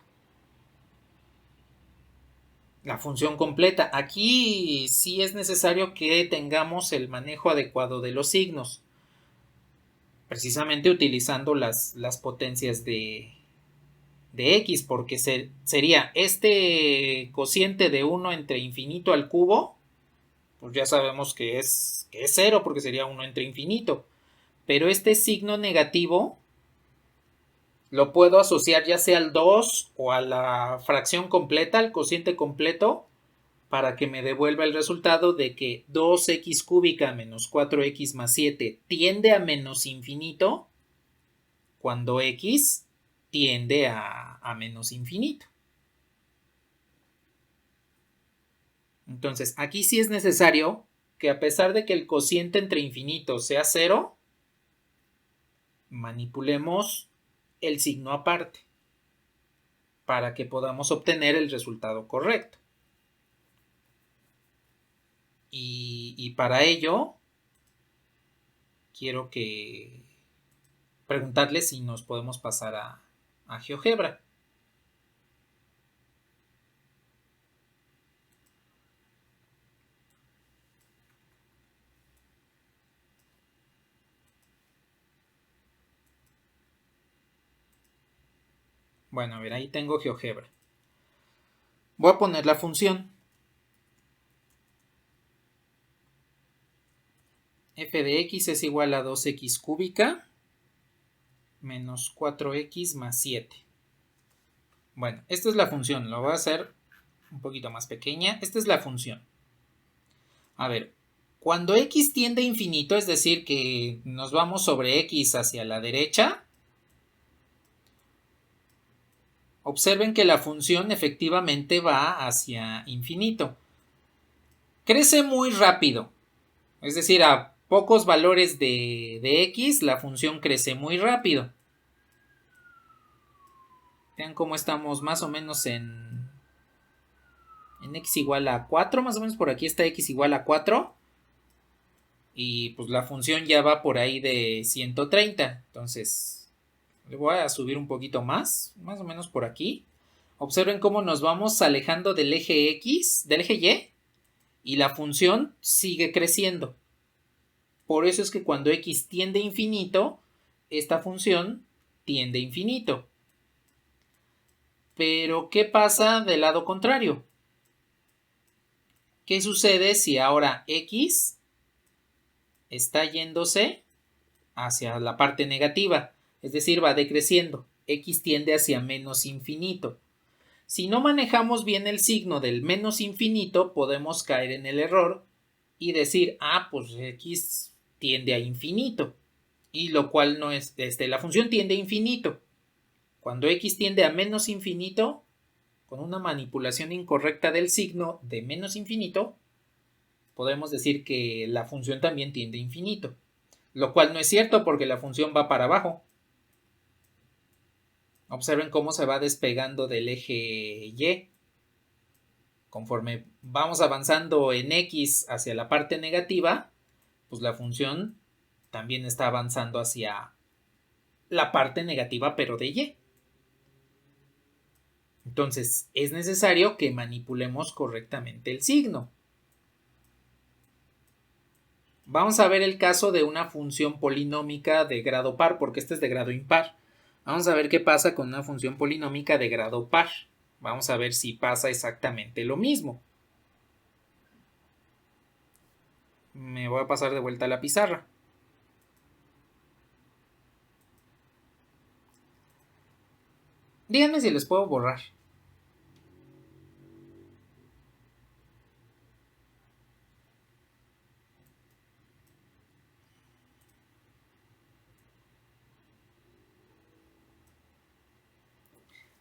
La función completa. Aquí sí es necesario que tengamos el manejo adecuado de los signos, precisamente utilizando las potencias de x, porque sería este cociente de 1 entre infinito al cubo, pues ya sabemos que es 0 porque sería 1 entre infinito, pero este signo negativo lo puedo asociar ya sea al 2 o a la fracción completa, al cociente completo, para que me devuelva el resultado de que 2x cúbica menos 4x más 7 tiende a menos infinito cuando x tiende a menos infinito. Entonces, aquí sí es necesario que a pesar de que el cociente entre infinitos sea 0, manipulemos el signo aparte para que podamos obtener el resultado correcto. Y para ello, quiero preguntarles si nos podemos pasar a GeoGebra. Bueno, a ver, ahí tengo GeoGebra. Voy a poner la función f de x es igual a 2x cúbica menos 4x más 7. Bueno, esta es la función, lo voy a hacer un poquito más pequeña. Esta es la función. A ver, cuando x tiende a infinito, es decir, que nos vamos sobre x hacia la derecha, observen que la función efectivamente va hacia infinito. Crece muy rápido, es decir, a pocos valores de x, la función crece muy rápido. Vean cómo estamos más o menos en x igual a 4, más o menos por aquí está x igual a 4. Y pues la función ya va por ahí de 130. Entonces le voy a subir un poquito más o menos por aquí. Observen cómo nos vamos alejando del eje X, del eje Y, y la función sigue creciendo. Por eso es que cuando X tiende a infinito, esta función tiende a infinito. Pero, ¿qué pasa del lado contrario? ¿Qué sucede si ahora X está yéndose hacia la parte negativa? Es decir, va decreciendo. X tiende hacia menos infinito. Si no manejamos bien el signo del menos infinito, podemos caer en el error y decir, pues X tiende a infinito. Y lo cual no es, la función tiende a infinito. Cuando X tiende a menos infinito, con una manipulación incorrecta del signo de menos infinito, podemos decir que la función también tiende a infinito. Lo cual no es cierto porque la función va para abajo. Observen cómo se va despegando del eje Y. Conforme vamos avanzando en X hacia la parte negativa, pues la función también está avanzando hacia la parte negativa, pero de Y. Entonces, es necesario que manipulemos correctamente el signo. Vamos a ver el caso de una función polinómica de grado par, porque este es de grado impar. Vamos a ver qué pasa con una función polinómica de grado par. Vamos a ver si pasa exactamente lo mismo. Me voy a pasar de vuelta a la pizarra. Díganme si les puedo borrar.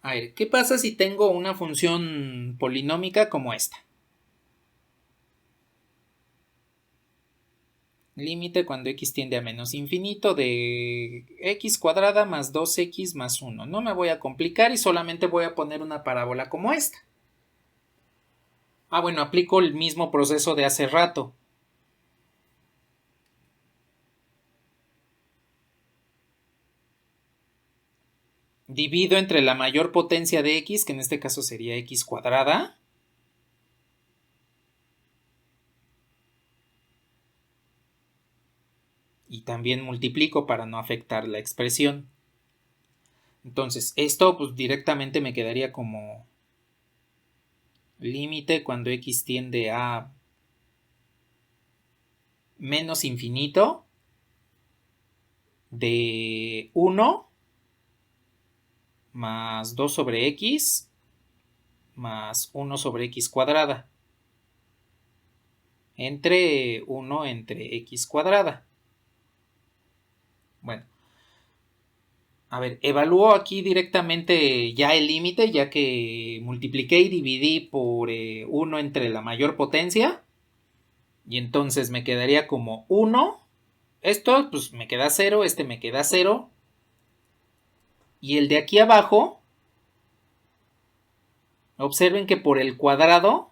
A ver, ¿qué pasa si tengo una función polinómica como esta? Límite cuando x tiende a menos infinito de x cuadrada más 2x más 1. No me voy a complicar y solamente voy a poner una parábola como esta. Bueno, aplico el mismo proceso de hace rato. Divido entre la mayor potencia de x, que en este caso sería x cuadrada, y también multiplico para no afectar la expresión. Entonces, esto pues directamente me quedaría como límite cuando x tiende a menos infinito de 1 más 2 sobre x más 1 sobre x cuadrada entre 1 entre x cuadrada. Bueno, a ver, evalúo aquí directamente ya el límite, ya que multipliqué y dividí por 1 entre la mayor potencia. Y entonces me quedaría como 1. Esto pues me queda 0, este me queda 0. Y el de aquí abajo, observen que por el cuadrado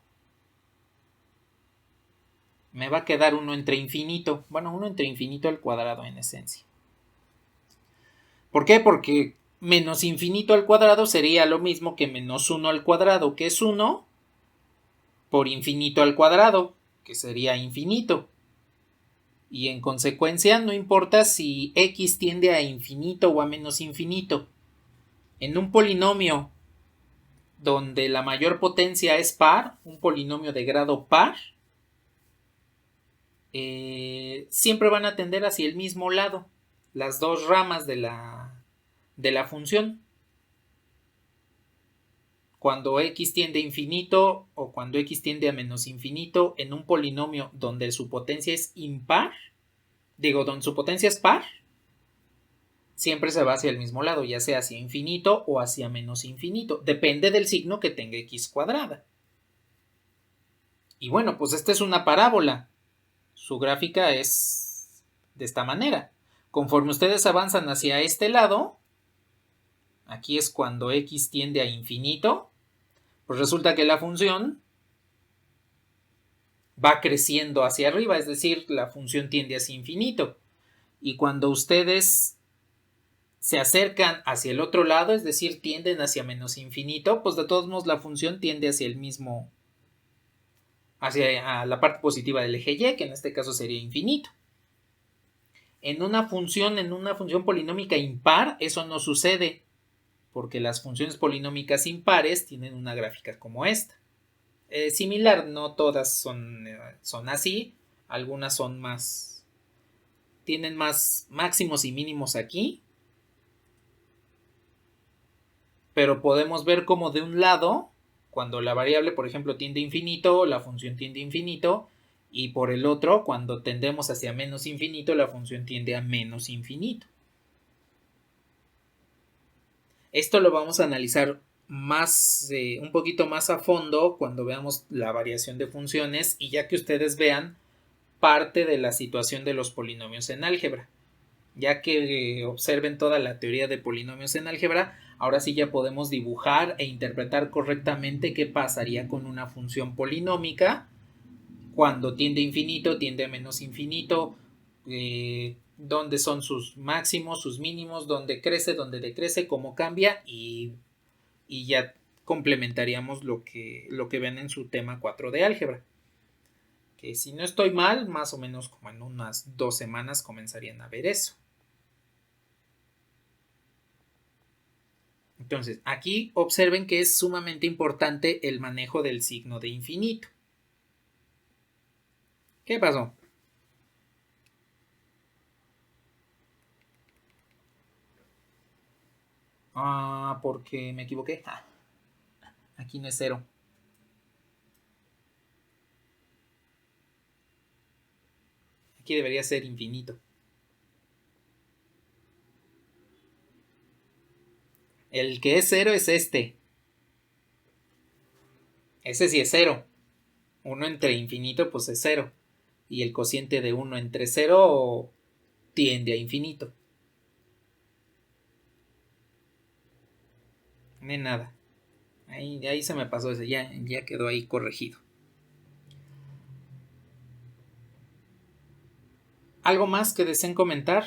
me va a quedar 1 entre infinito. Bueno, 1 entre infinito al cuadrado en esencia. ¿Por qué? Porque menos infinito al cuadrado sería lo mismo que menos 1 al cuadrado, que es 1 por infinito al cuadrado, que sería infinito. Y en consecuencia no importa si x tiende a infinito o a menos infinito. En un polinomio donde la mayor potencia es par, un polinomio de grado par, siempre van a tender hacia el mismo lado, las dos ramas de la función. cuando x tiende a infinito o cuando x tiende a menos infinito en un polinomio donde su potencia es impar, donde su potencia es par, siempre se va hacia el mismo lado, ya sea hacia infinito o hacia menos infinito. Depende del signo que tenga x cuadrada. Y bueno, pues esta es una parábola. Su gráfica es de esta manera. Conforme ustedes avanzan hacia este lado, aquí es cuando x tiende a infinito, pues resulta que la función va creciendo hacia arriba, es decir, la función tiende hacia infinito. Y cuando ustedes se acercan hacia el otro lado, es decir, tienden hacia menos infinito, pues de todos modos la función tiende hacia el mismo, hacia la parte positiva del eje y, que en este caso sería infinito. En una función polinómica impar, eso no sucede, porque las funciones polinómicas impares tienen una gráfica como esta. Similar, no todas son así, algunas son más, tienen más máximos y mínimos aquí, pero podemos ver como de un lado, cuando la variable, por ejemplo, tiende a infinito, la función tiende a infinito, y por el otro, cuando tendemos hacia menos infinito, la función tiende a menos infinito. Esto lo vamos a analizar más, un poquito más a fondo cuando veamos la variación de funciones y ya que ustedes vean parte de la situación de los polinomios en álgebra. Ya que observen toda la teoría de polinomios en álgebra, ahora sí ya podemos dibujar e interpretar correctamente qué pasaría con una función polinómica cuando tiende a infinito, tiende a menos infinito, dónde son sus máximos, sus mínimos, dónde crece, dónde decrece, cómo cambia y ya complementaríamos lo que ven en su tema 4 de álgebra. Que si no estoy mal, más o menos como en unas 2 semanas comenzarían a ver eso. Entonces, aquí observen que es sumamente importante el manejo del signo de infinito. ¿Qué pasó? Porque me equivoqué. Aquí no es 0. Aquí debería ser infinito. El que es 0 es este. Ese sí es 0. 1 entre infinito pues es 0. Y el cociente de 1 entre 0 tiende a infinito. No hay nada. Ahí se me pasó ese. Ya quedó ahí corregido. ¿Algo más que deseen comentar?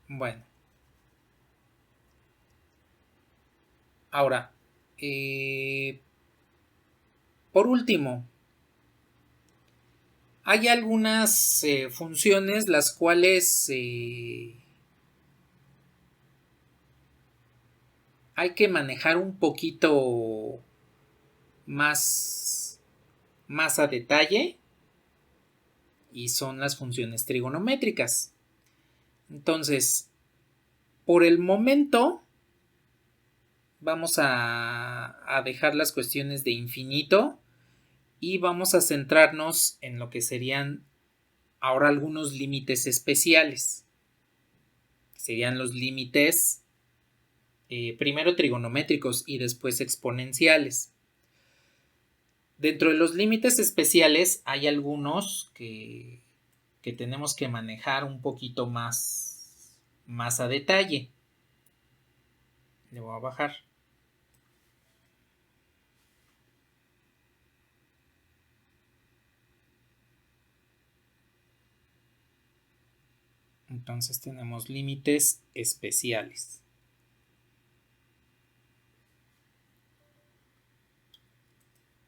Bueno. Ahora, por último, hay algunas funciones las cuales hay que manejar un poquito más a detalle y son las funciones trigonométricas. Entonces, por el momento vamos a dejar las cuestiones de infinito y vamos a centrarnos en lo que serían ahora algunos límites especiales. Serían los límites primero trigonométricos y después exponenciales. Dentro de los límites especiales hay algunos que tenemos que manejar un poquito más a detalle. Le voy a bajar. Entonces tenemos límites especiales.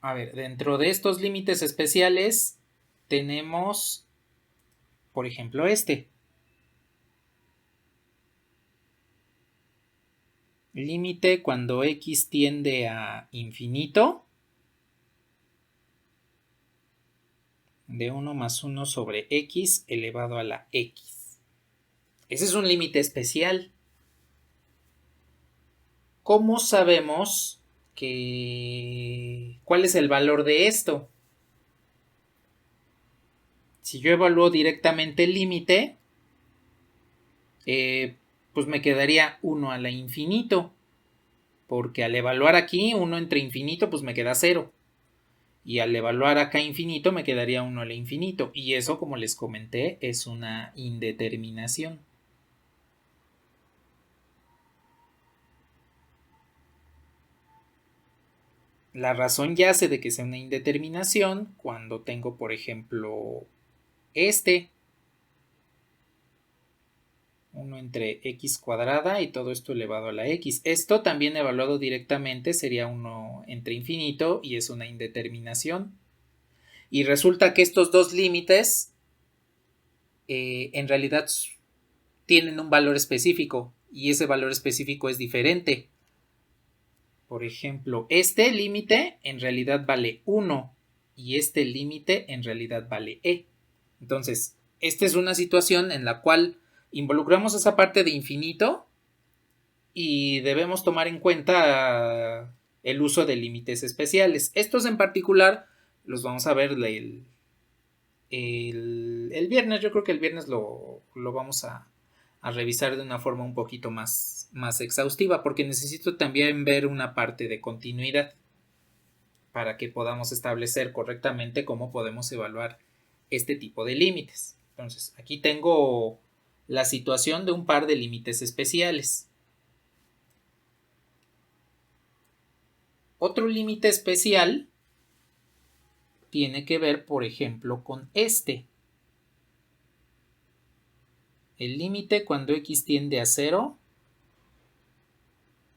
A ver, dentro de estos límites especiales tenemos, por ejemplo, este. Límite cuando x tiende a infinito. de 1 más 1 sobre x elevado a la x. Ese es un límite especial. ¿Cómo sabemos cuál es el valor de esto? Si yo evalúo directamente el límite, pues me quedaría 1 a la infinito, porque al evaluar aquí 1 entre infinito, pues me queda 0. Y al evaluar acá infinito me quedaría 1 al infinito. Y eso, como les comenté, es una indeterminación. La razón yace de que sea una indeterminación cuando tengo, por ejemplo, 1 entre x cuadrada y todo esto elevado a la x. Esto también evaluado directamente sería 1 entre infinito y es una indeterminación. Y resulta que estos dos límites en realidad tienen un valor específico y ese valor específico es diferente. Por ejemplo, este límite en realidad vale 1 y este límite en realidad vale e. Entonces, esta es una situación en la cual involucramos esa parte de infinito y debemos tomar en cuenta el uso de límites especiales. Estos en particular los vamos a ver el viernes. Yo creo que el viernes lo vamos a revisar de una forma un poquito más exhaustiva, porque necesito también ver una parte de continuidad para que podamos establecer correctamente cómo podemos evaluar este tipo de límites. Entonces, aquí tengo la situación de un par de límites especiales. Otro límite especial tiene que ver, por ejemplo, con este. El límite cuando x tiende a 0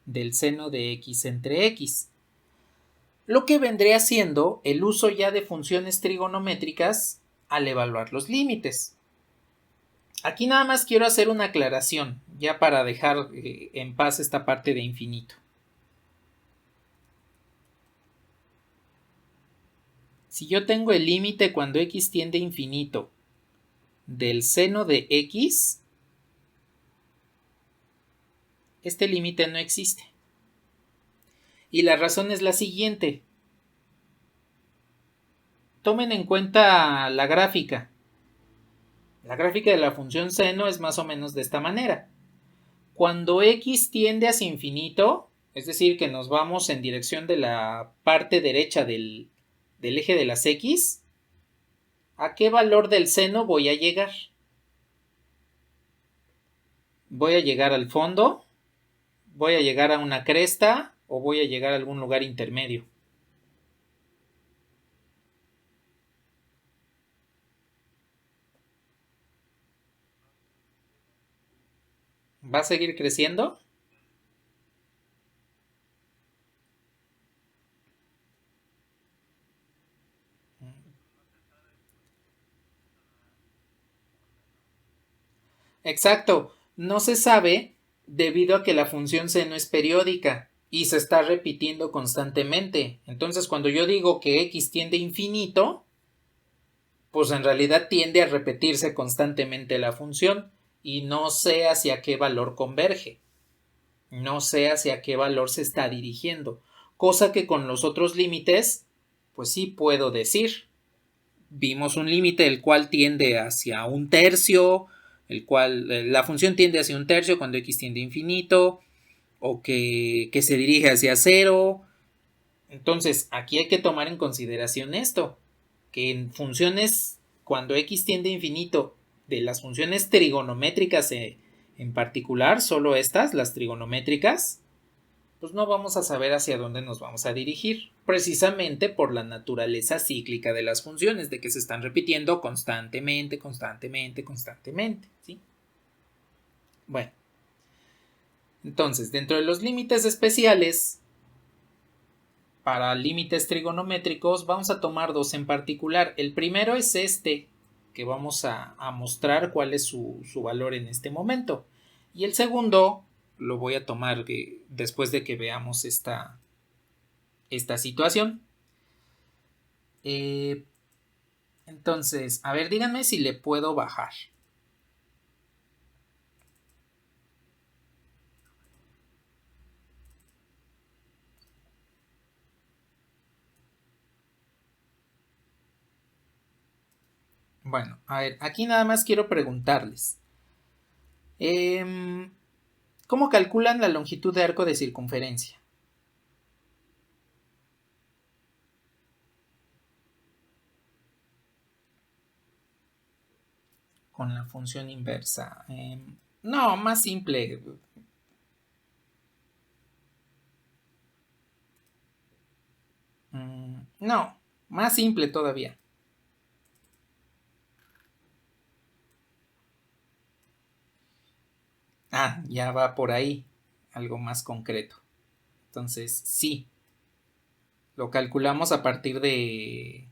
del seno de x entre x. Lo que vendría siendo el uso ya de funciones trigonométricas al evaluar los límites. Aquí nada más quiero hacer una aclaración, ya para dejar en paz esta parte de infinito. Si yo tengo el límite cuando x tiende a infinito del seno de x, este límite no existe. Y la razón es la siguiente. Tomen en cuenta la gráfica. La gráfica de la función seno es más o menos de esta manera. Cuando x tiende hacia infinito, es decir, que nos vamos en dirección de la parte derecha del eje de las x, ¿a qué valor del seno voy a llegar? ¿Voy a llegar al fondo? ¿Voy a llegar a una cresta? ¿O voy a llegar a algún lugar intermedio? ¿Va a seguir creciendo? Exacto, no se sabe debido a que la función seno es periódica y se está repitiendo constantemente. Entonces, cuando yo digo que x tiende a infinito, pues en realidad tiende a repetirse constantemente la función y no sé hacia qué valor converge, no sé hacia qué valor se está dirigiendo, cosa que con los otros límites, pues sí puedo decir. Vimos un límite el cual tiende hacia un tercio, el cual la función tiende hacia un tercio cuando x tiende a infinito, o que se dirige hacia cero. Entonces, aquí hay que tomar en consideración esto, que en funciones, cuando x tiende a infinito, de las funciones trigonométricas en particular, solo estas, las trigonométricas, pues no vamos a saber hacia dónde nos vamos a dirigir, precisamente por la naturaleza cíclica de las funciones, de que se están repitiendo constantemente, ¿sí? Bueno, entonces, dentro de los límites especiales, para límites trigonométricos, vamos a tomar dos en particular. El primero es este, que vamos a mostrar cuál es su valor en este momento. Y el segundo lo voy a tomar después de que veamos esta situación. Entonces, a ver, díganme si le puedo bajar. Bueno, a ver, aquí nada más quiero preguntarles. ¿Cómo calculan la longitud de arco de circunferencia? Con la función inversa. No, más simple. No, más simple todavía. Ah, ya va por ahí. Algo más concreto. Entonces, sí. Lo calculamos a partir de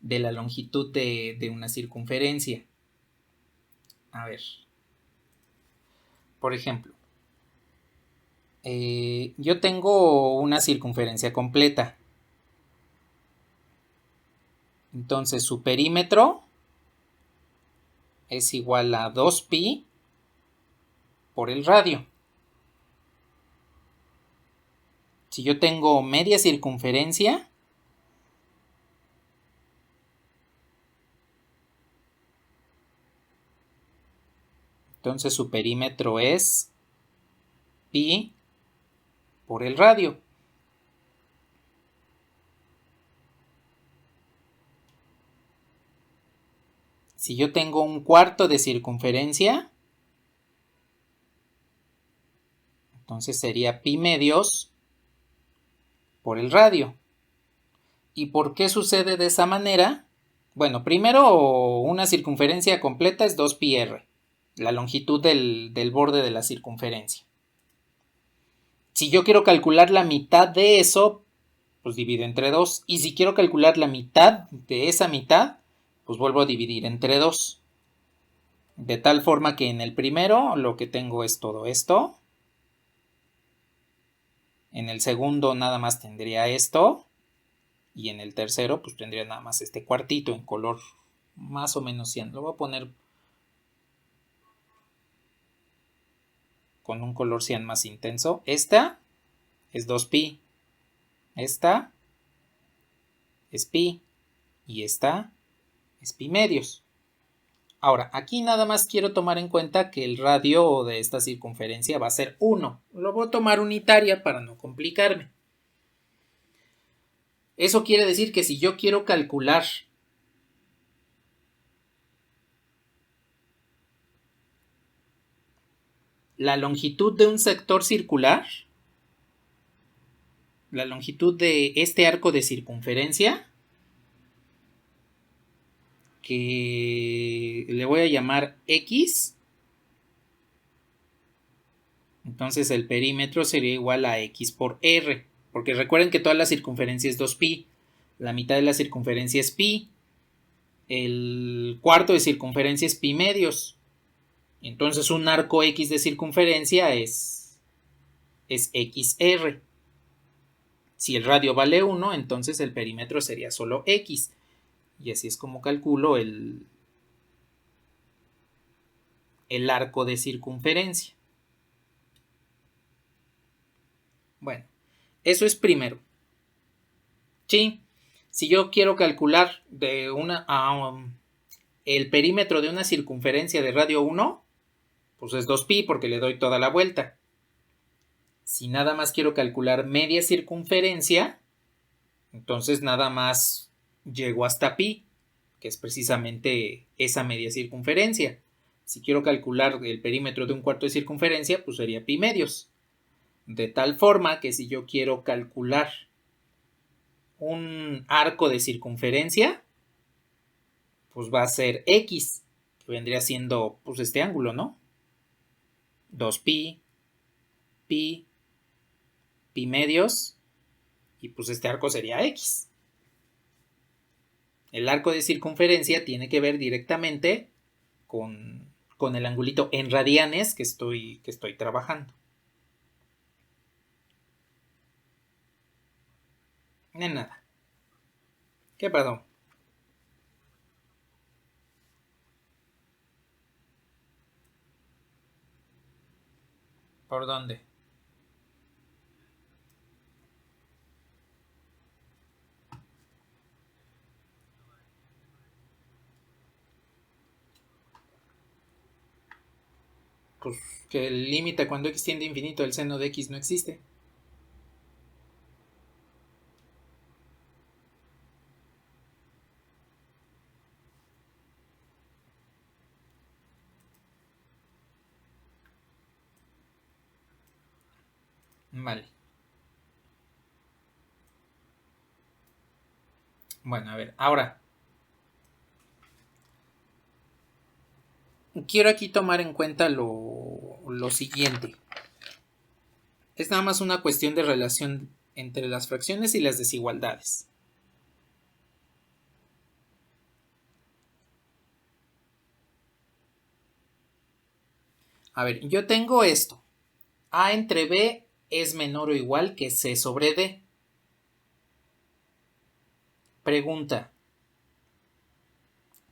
la longitud de una circunferencia. A ver. Por ejemplo, yo tengo una circunferencia completa. Entonces su perímetro es igual a 2pi por el radio. Si yo tengo media circunferencia, entonces su perímetro es pi por el radio. Si yo tengo un cuarto de circunferencia, entonces sería pi medios por el radio. ¿Y por qué sucede de esa manera? Bueno, primero una circunferencia completa es 2πr, la longitud del borde de la circunferencia. Si yo quiero calcular la mitad de eso, pues divido entre 2. Y si quiero calcular la mitad de esa mitad, pues vuelvo a dividir entre 2. De tal forma que en el primero lo que tengo es todo esto. En el segundo nada más tendría esto. Y en el tercero pues tendría nada más este cuartito en color más o menos cian. Lo voy a poner con un color cian más intenso. Esta es 2pi. Esta es pi. Y esta es pi medios. Ahora, aquí nada más quiero tomar en cuenta que el radio de esta circunferencia va a ser 1. Lo voy a tomar unitaria para no complicarme. Eso quiere decir que si yo quiero calcular la longitud de un sector circular, la longitud de este arco de circunferencia, que le voy a llamar X, entonces el perímetro sería igual a X por R, porque recuerden que toda la circunferencia es 2pi, la mitad de la circunferencia es pi, el cuarto de circunferencia es pi medios, entonces un arco X de circunferencia es XR. Si el radio vale 1, entonces el perímetro sería solo X. Y así es como calculo el arco de circunferencia. Bueno, eso es primero. Sí, si yo quiero calcular el perímetro de una circunferencia de radio 1, pues es 2pi porque le doy toda la vuelta. Si nada más quiero calcular media circunferencia, entonces nada más llego hasta pi, que es precisamente esa media circunferencia. Si quiero calcular el perímetro de un cuarto de circunferencia, pues sería pi medios. De tal forma que si yo quiero calcular un arco de circunferencia, pues va a ser X, que vendría siendo pues este ángulo, ¿no? 2pi, pi, pi medios, y pues este arco sería X. El arco de circunferencia tiene que ver directamente con el angulito en radianes que estoy trabajando. De nada. ¿Qué pasó? ¿Por dónde? Pues que el límite cuando x tiende a infinito del seno de x no existe. Vale. Bueno, a ver, ahora quiero aquí tomar en cuenta lo siguiente. Es nada más una cuestión de relación entre las fracciones y las desigualdades. A ver, yo tengo esto. A entre B es menor o igual que C sobre D. Pregunta.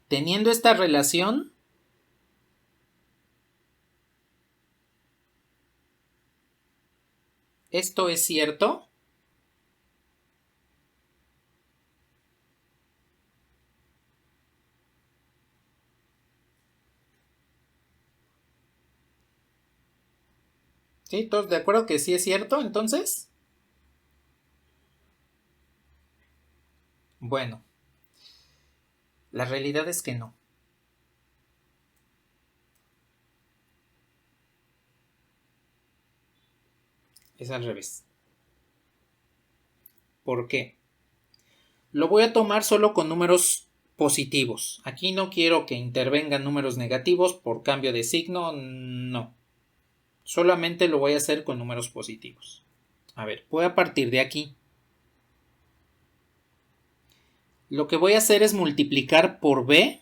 Teniendo esta relación, ¿esto es cierto? ¿Sí? ¿Todos de acuerdo que sí es cierto entonces? Bueno, la realidad es que no. Es al revés. ¿Por qué? Lo voy a tomar solo con números positivos. Aquí no quiero que intervengan números negativos por cambio de signo, no. Solamente lo voy a hacer con números positivos. A ver, voy a partir de aquí. Lo que voy a hacer es multiplicar por B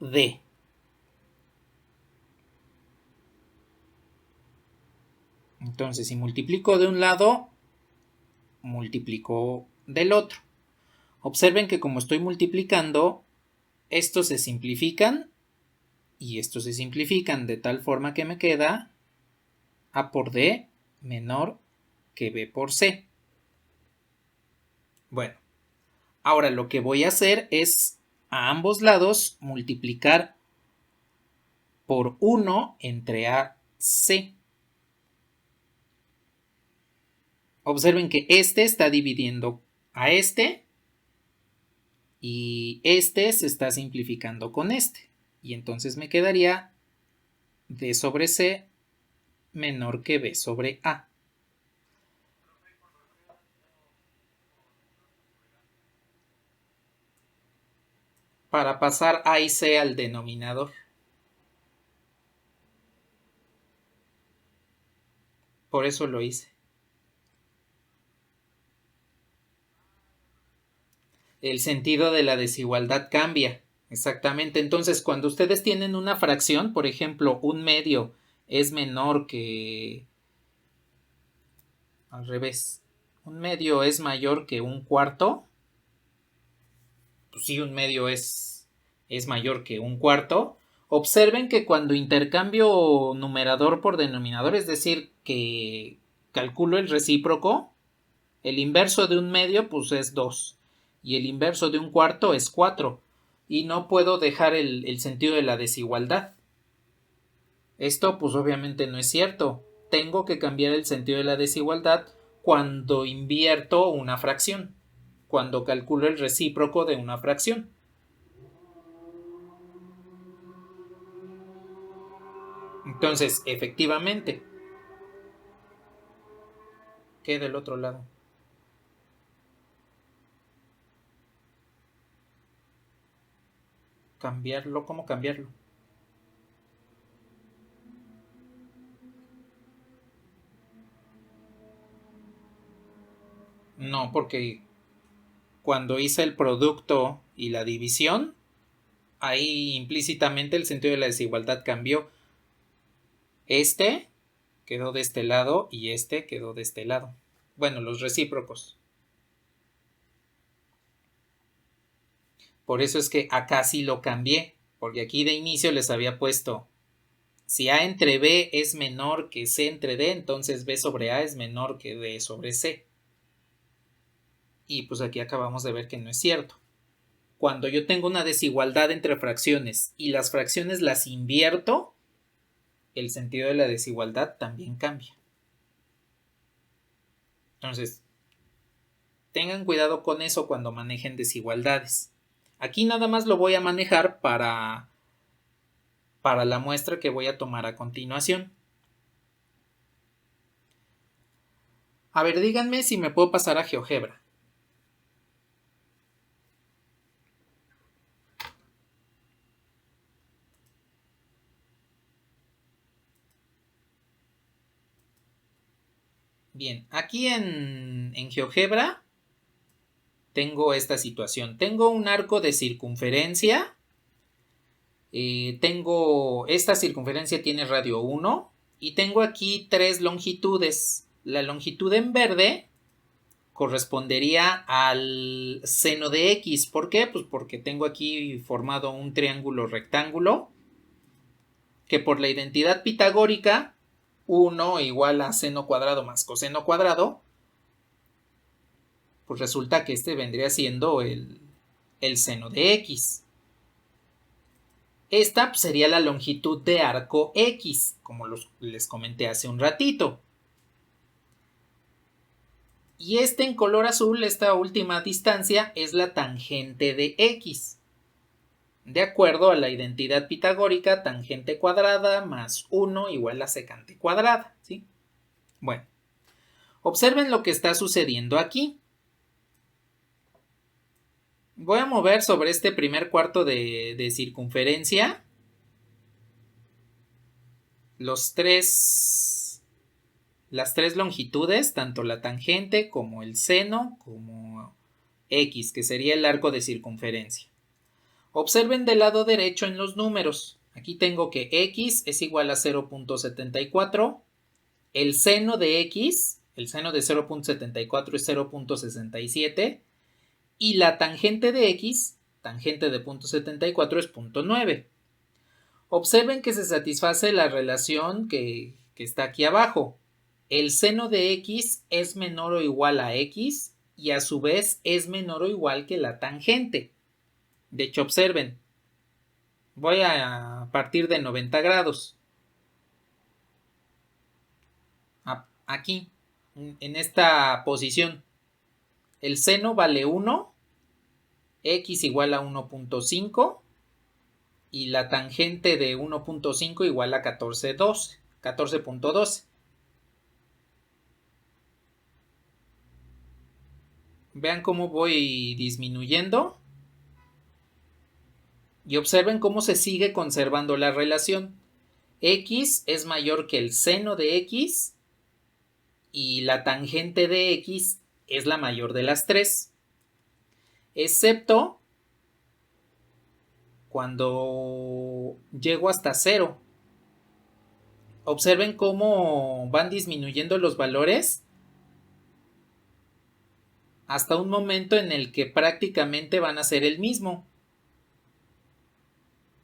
D. Entonces, si multiplico de un lado, multiplico del otro. Observen que como estoy multiplicando, estos se simplifican y estos se simplifican de tal forma que me queda A por D menor que B por C. Bueno, ahora lo que voy a hacer es a ambos lados multiplicar por 1 entre AC. Observen que este está dividiendo a este y este se está simplificando con este. Y entonces me quedaría D sobre C menor que B sobre A. Para pasar A y C al denominador. Por eso lo hice. El sentido de la desigualdad cambia. Exactamente. Entonces, cuando ustedes tienen una fracción, por ejemplo, un medio es menor que... Al revés. Un medio es mayor que un cuarto. Pues sí, un medio es mayor que un cuarto. Observen que cuando intercambio numerador por denominador, es decir, que calculo el recíproco, el inverso de un medio pues es 2 y el inverso de un cuarto es 4 y no puedo dejar el sentido de la desigualdad. Esto pues obviamente no es cierto. Tengo que cambiar el sentido de la desigualdad cuando invierto una fracción, cuando calculo el recíproco de una fracción. Entonces, efectivamente, ¿qué del otro lado? ¿Cambiarlo? ¿Cómo cambiarlo? No, porque cuando hice el producto y la división, ahí implícitamente el sentido de la desigualdad cambió. Este quedó de este lado y este quedó de este lado. Bueno, los recíprocos. Por eso es que acá sí lo cambié, porque aquí de inicio les había puesto Si A entre B es menor que C entre D, entonces B sobre A es menor que D sobre C. Y pues aquí acabamos de ver que no es cierto. Cuando yo tengo una desigualdad entre fracciones y las fracciones las invierto, el sentido de la desigualdad también cambia. Entonces, tengan cuidado con eso cuando manejen desigualdades. Aquí nada más lo voy a manejar para la muestra que voy a tomar a continuación. A ver, díganme si me puedo pasar a GeoGebra. Bien, aquí en GeoGebra tengo esta situación. Tengo un arco de circunferencia. Esta circunferencia tiene radio 1 y tengo aquí 3 longitudes. La longitud en verde correspondería al seno de X. ¿Por qué? Pues porque tengo aquí formado un triángulo rectángulo que por la identidad pitagórica 1 igual a seno cuadrado más coseno cuadrado, pues resulta que este vendría siendo el seno de X. Esta pues, sería la longitud de arco X, como les comenté hace un ratito. Y este en color azul, esta última distancia, es la tangente de X. De acuerdo a la identidad pitagórica, tangente cuadrada más 1 igual a secante cuadrada, ¿sí? Bueno, observen lo que está sucediendo aquí. Voy a mover sobre este primer cuarto de circunferencia las tres longitudes, tanto la tangente como el seno, como X, que sería el arco de circunferencia. Observen del lado derecho en los números. Aquí tengo que X es igual a 0.74. El seno de X, el seno de 0.74 es 0.67. Y la tangente de X, tangente de 0.74 es 0.9. Observen que se satisface la relación que está aquí abajo. El seno de X es menor o igual a X y a su vez es menor o igual que la tangente. De hecho, observen, voy a partir de 90 grados. Aquí, en esta posición, el seno vale 1, X igual a 1.5 y la tangente de 1.5 igual a 14.12. Vean cómo voy disminuyendo y observen cómo se sigue conservando la relación. X es mayor que el seno de X y la tangente de X es la mayor de las tres, excepto cuando llego hasta 0. Observen cómo van disminuyendo los valores hasta un momento en el que prácticamente van a ser el mismo.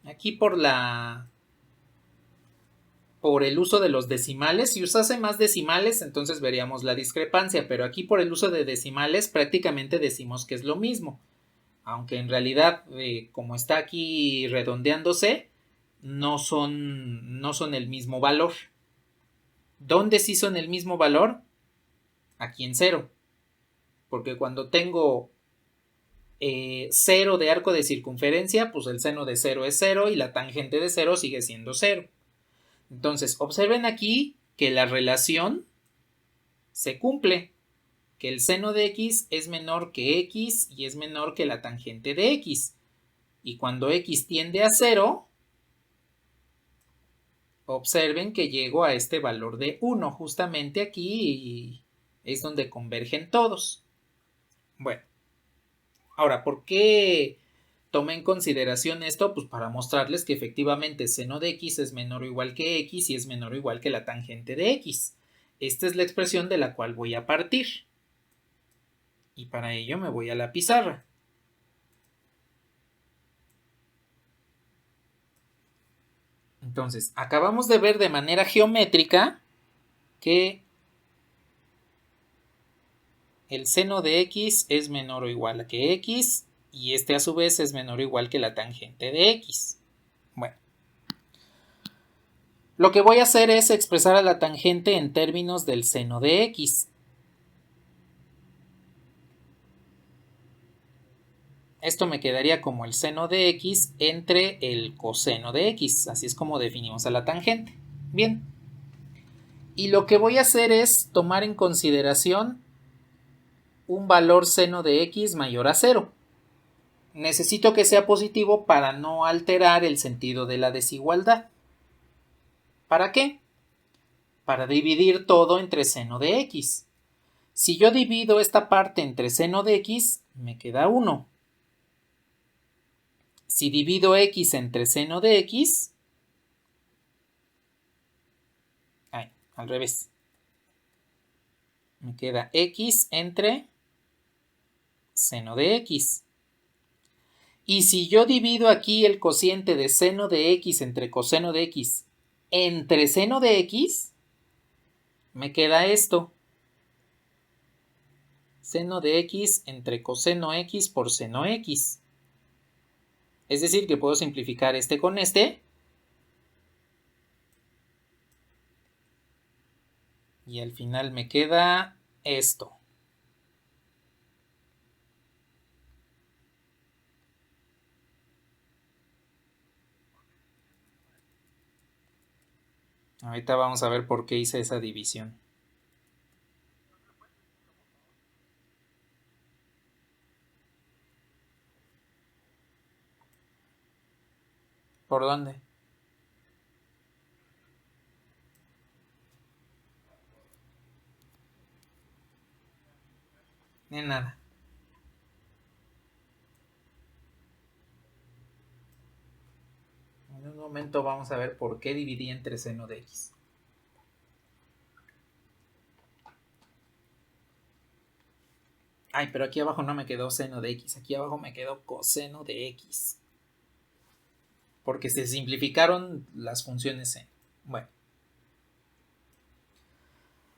Aquí por el uso de los decimales, si usase más decimales entonces veríamos la discrepancia, pero aquí por el uso de decimales prácticamente decimos que es lo mismo, aunque en realidad como está aquí redondeándose no son el mismo valor. ¿Dónde sí son el mismo valor? Aquí en 0, porque cuando tengo 0 de arco de circunferencia, pues el seno de 0 es 0 y la tangente de 0 sigue siendo 0. Entonces, observen aquí que la relación se cumple, que el seno de X es menor que X y es menor que la tangente de X. Y cuando X tiende a 0, observen que llego a este valor de 1, justamente aquí es donde convergen todos. Bueno, ahora, ¿por qué tomé en consideración esto? Pues para mostrarles que efectivamente seno de X es menor o igual que X y es menor o igual que la tangente de X. Esta es la expresión de la cual voy a partir. Y para ello me voy a la pizarra. Entonces, acabamos de ver de manera geométrica que el seno de x es menor o igual a que x y este a su vez es menor o igual que la tangente de x. Bueno, lo que voy a hacer es expresar a la tangente en términos del seno de x. Esto me quedaría como el seno de x entre el coseno de x. Así es como definimos a la tangente. Bien. Y lo que voy a hacer es tomar en consideración un valor seno de x mayor a 0. Necesito que sea positivo para no alterar el sentido de la desigualdad. ¿Para qué? Para dividir todo entre seno de x. Si yo divido esta parte entre seno de x, me queda 1. Si divido x entre seno de x, al revés, me queda x entre seno de x. Y si yo divido aquí el cociente de seno de x entre coseno de x entre seno de x, me queda esto. Seno de x entre coseno x por seno x. Es decir, que puedo simplificar este con este. Y al final me queda esto. Ahorita vamos a ver por qué hice esa división. ¿Por dónde? De nada. En un momento vamos a ver por qué dividí entre seno de x. Ay, pero aquí abajo no me quedó seno de x, aquí abajo me quedó coseno de x. Porque se simplificaron las funciones seno. Bueno.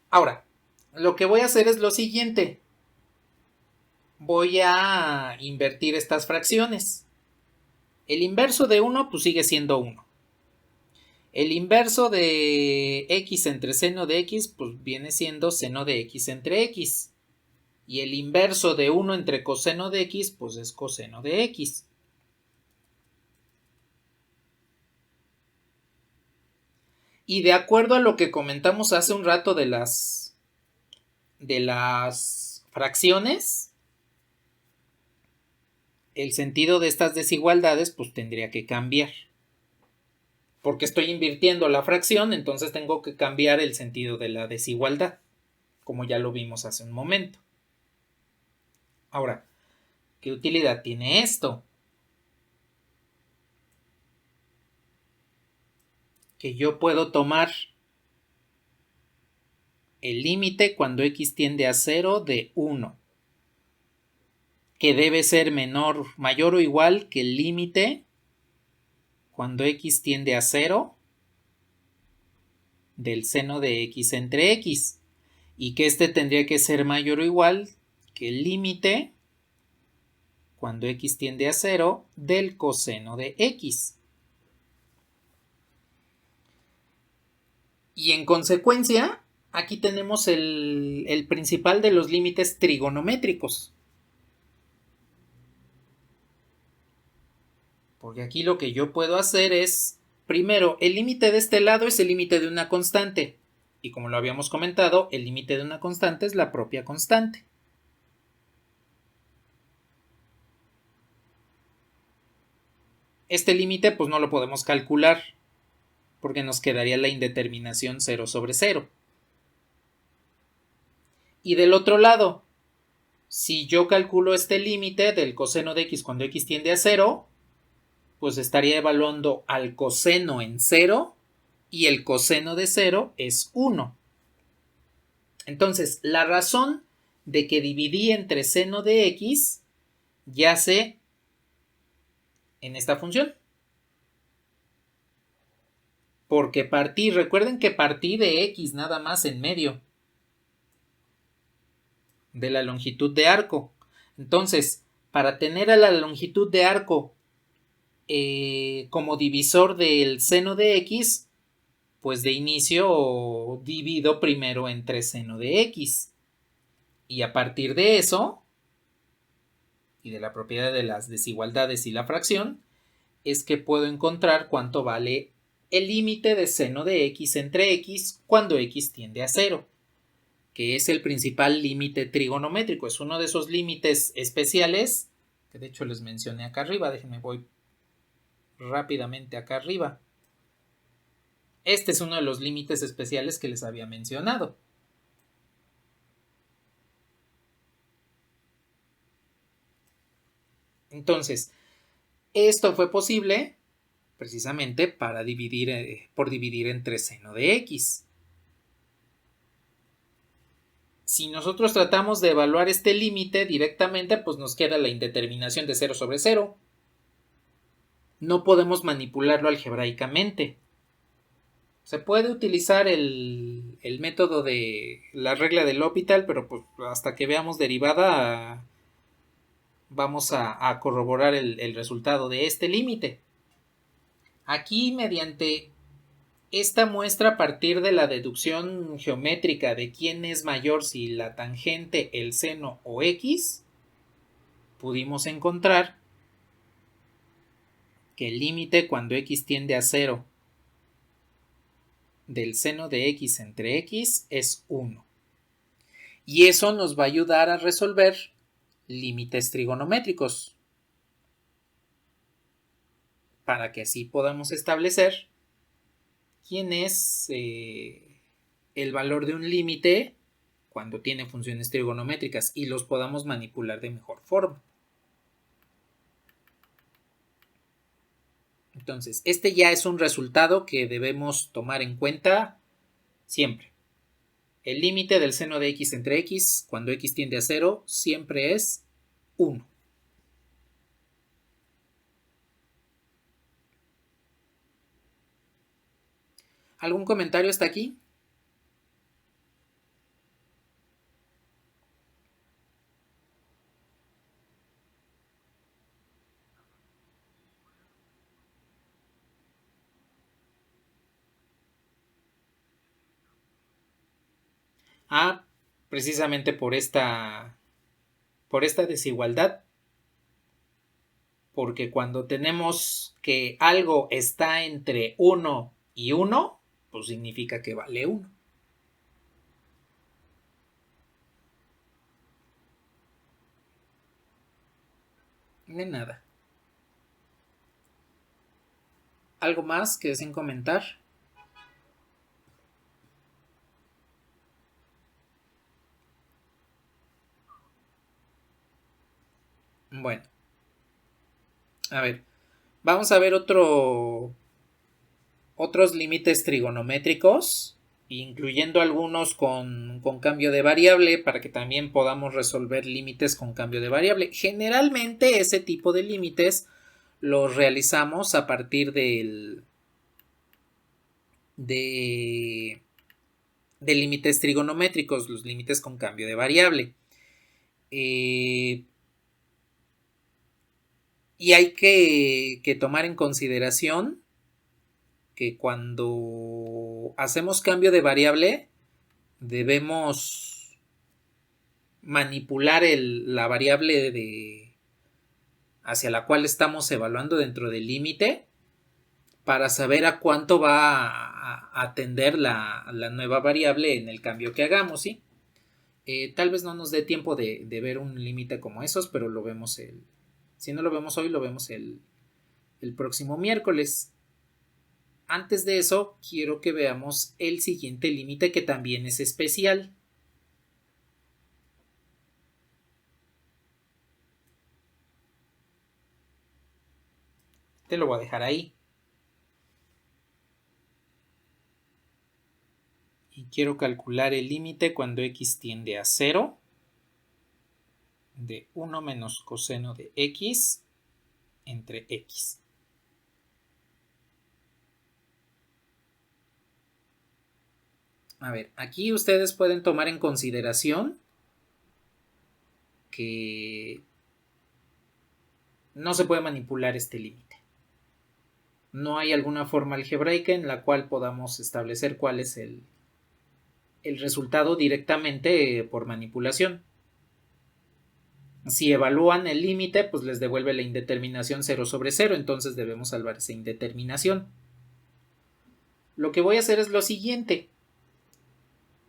Ahora, lo que voy a hacer es lo siguiente. Voy a invertir estas fracciones. El inverso de 1 pues sigue siendo 1. El inverso de x entre seno de x pues viene siendo seno de x entre x. Y el inverso de 1 entre coseno de x pues es coseno de x. Y de acuerdo a lo que comentamos hace un rato de las fracciones, el sentido de estas desigualdades pues tendría que cambiar. Porque estoy invirtiendo la fracción, entonces tengo que cambiar el sentido de la desigualdad, como ya lo vimos hace un momento. Ahora, ¿qué utilidad tiene esto? Que yo puedo tomar el límite cuando x tiende a 0 de 1, que debe ser mayor o igual que el límite cuando x tiende a 0 del seno de x entre x, y que este tendría que ser mayor o igual que el límite cuando x tiende a 0 del coseno de x. Y en consecuencia, aquí tenemos el principal de los límites trigonométricos. Porque aquí lo que yo puedo hacer es, primero, el límite de este lado es el límite de una constante. Y como lo habíamos comentado, el límite de una constante es la propia constante. Este límite pues no lo podemos calcular, porque nos quedaría la indeterminación 0 sobre 0. Y del otro lado, si yo calculo este límite del coseno de x cuando x tiende a 0, pues estaría evaluando al coseno en 0 y el coseno de 0 es 1. Entonces, la razón de que dividí entre seno de x yace en esta función. Porque recuerden que partí de X nada más en medio de la longitud de arco. Entonces, para tener a la longitud de arco como divisor del seno de X, pues de inicio divido primero entre seno de X. Y a partir de eso, y de la propiedad de las desigualdades y la fracción, es que puedo encontrar cuánto vale el límite de seno de X entre X cuando X tiende a 0, que es el principal límite trigonométrico. Es uno de esos límites especiales que de hecho les mencioné acá arriba. Déjenme, voy rápidamente acá arriba. Este es uno de los límites especiales que les había mencionado. Entonces, esto fue posible precisamente para por dividir entre seno de X. Si nosotros tratamos de evaluar este límite directamente, pues nos queda la indeterminación de 0 sobre 0. No podemos manipularlo algebraicamente. Se puede utilizar el método de la regla del L'Hopital, pero pues hasta que veamos derivada vamos a corroborar el resultado de este límite. Aquí, mediante esta muestra a partir de la deducción geométrica de quién es mayor, si la tangente, el seno o X, pudimos encontrar que el límite cuando X tiende a 0 del seno de X entre X es 1. Y eso nos va a ayudar a resolver límites trigonométricos, para que así podamos establecer quién es el valor de un límite cuando tiene funciones trigonométricas y los podamos manipular de mejor forma. Entonces, este ya es un resultado que debemos tomar en cuenta siempre. El límite del seno de X entre X, cuando X tiende a 0, siempre es 1. ¿Algún comentario hasta aquí? Precisamente por esta desigualdad, porque cuando tenemos que algo está entre 1 y 1, pues significa que vale 1. De nada. ¿Algo más que deseen comentar? Bueno, a ver, vamos a ver otros límites trigonométricos, incluyendo algunos con cambio de variable, para que también podamos resolver límites con cambio de variable. Generalmente ese tipo de límites los realizamos a partir de límites trigonométricos, los límites con cambio de variable. Y hay que tomar en consideración que cuando hacemos cambio de variable debemos manipular la variable hacia la cual estamos evaluando dentro del límite para saber a cuánto va a tender la nueva variable en el cambio que hagamos, ¿sí? Tal vez no nos dé tiempo de ver un límite como esos, pero lo vemos si no lo vemos hoy, lo vemos el próximo miércoles. Antes de eso, quiero que veamos el siguiente límite que también es especial. Te lo voy a dejar ahí. Y quiero calcular el límite cuando X tiende a 0 de 1 menos coseno de X entre X. A ver, aquí ustedes pueden tomar en consideración que no se puede manipular este límite. No hay alguna forma algebraica en la cual podamos establecer cuál es el resultado directamente por manipulación. Si evalúan el límite, pues les devuelve la indeterminación 0 sobre 0, entonces debemos salvar esa indeterminación. Lo que voy a hacer es lo siguiente.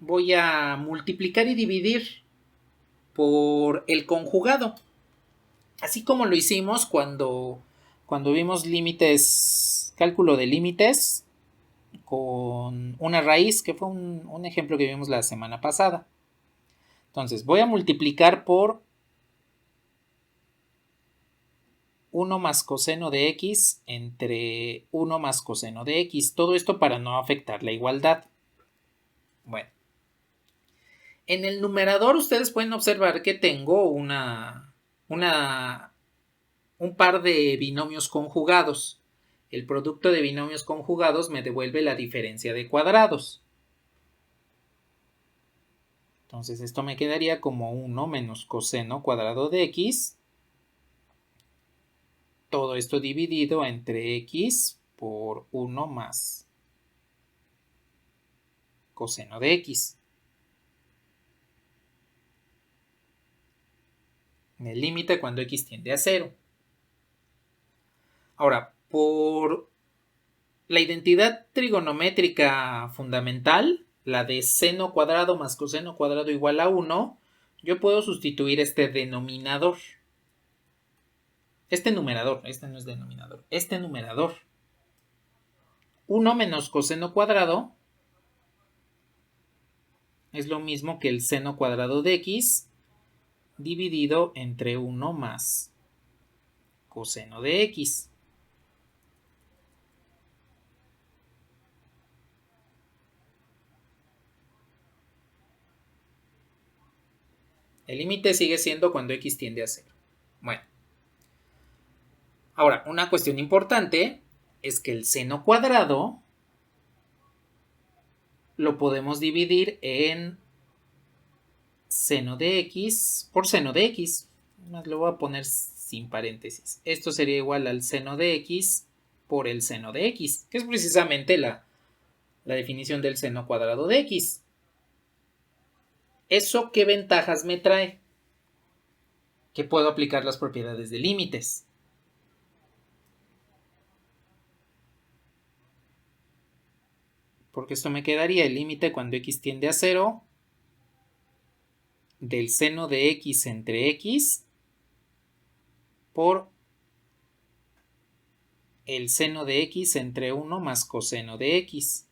Voy a multiplicar y dividir por el conjugado. Así como lo hicimos cuando vimos límites, cálculo de límites con una raíz, que fue un ejemplo que vimos la semana pasada. Entonces voy a multiplicar por 1 más coseno de x entre 1 más coseno de x. Todo esto para no afectar la igualdad. Bueno. En el numerador ustedes pueden observar que tengo un par de binomios conjugados. El producto de binomios conjugados me devuelve la diferencia de cuadrados. Entonces esto me quedaría como 1 menos coseno cuadrado de x. Todo esto dividido entre x por 1 más coseno de x. En el límite cuando x tiende a 0. Ahora, por la identidad trigonométrica fundamental, la de seno cuadrado más coseno cuadrado igual a 1, yo puedo sustituir este denominador. Este numerador, este no es denominador, este numerador. 1 menos coseno cuadrado es lo mismo que el seno cuadrado de x dividido entre 1 más coseno de x. El límite sigue siendo cuando x tiende a 0. Bueno. Ahora, una cuestión importante es que el seno cuadrado lo podemos dividir en seno de x por seno de x. Lo voy a poner sin paréntesis. Esto sería igual al seno de x por el seno de x, que es precisamente la definición del seno cuadrado de x. ¿Eso qué ventajas me trae? Que puedo aplicar las propiedades de límites. Porque esto me quedaría el límite cuando x tiende a 0 del seno de x entre x por el seno de x entre 1 más coseno de x.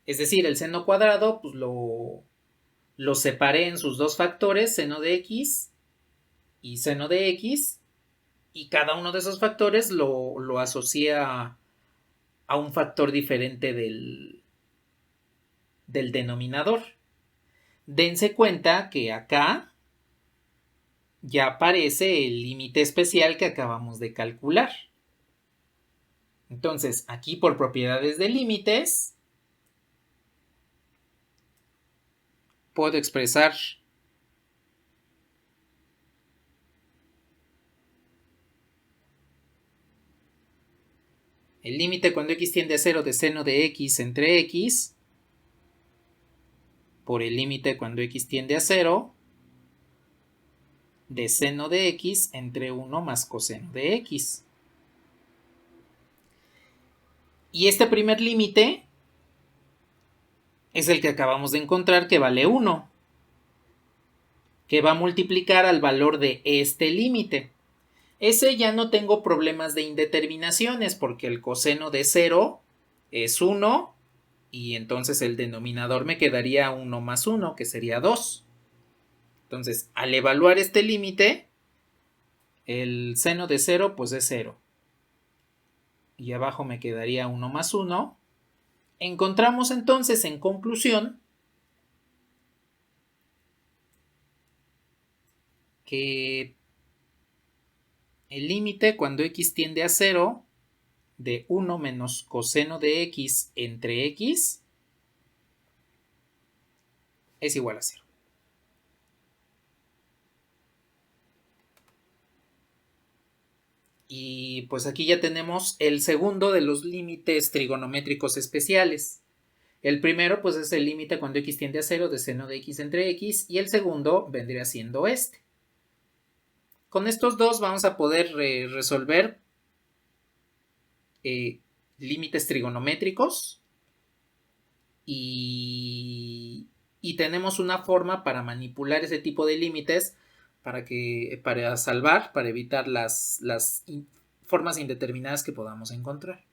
Es decir, el seno cuadrado pues lo separé en sus dos factores, seno de x y seno de x, y cada uno de esos factores lo asocié a un factor diferente del denominador. Dense cuenta que acá ya aparece el límite especial que acabamos de calcular. Entonces, aquí por propiedades de límites, puedo expresar el límite cuando x tiende a 0 de seno de x entre x por el límite cuando x tiende a 0 de seno de x entre 1 más coseno de x. Y este primer límite es el que acabamos de encontrar, que vale 1, que va a multiplicar al valor de este límite. Ese ya no tengo problemas de indeterminaciones porque el coseno de 0 es 1 y entonces el denominador me quedaría 1 más 1, que sería 2. Entonces, al evaluar este límite, el seno de 0 pues es 0. Y abajo me quedaría 1 más 1. Encontramos entonces en conclusión que el límite cuando x tiende a 0 de 1 menos coseno de x entre x es igual a 0. Y pues aquí ya tenemos el segundo de los límites trigonométricos especiales. El primero pues es el límite cuando x tiende a 0 de seno de x entre x, y el segundo vendría siendo este. Con estos dos vamos a poder resolver límites trigonométricos y tenemos una forma para manipular ese tipo de límites para salvar, para evitar las formas indeterminadas que podamos encontrar.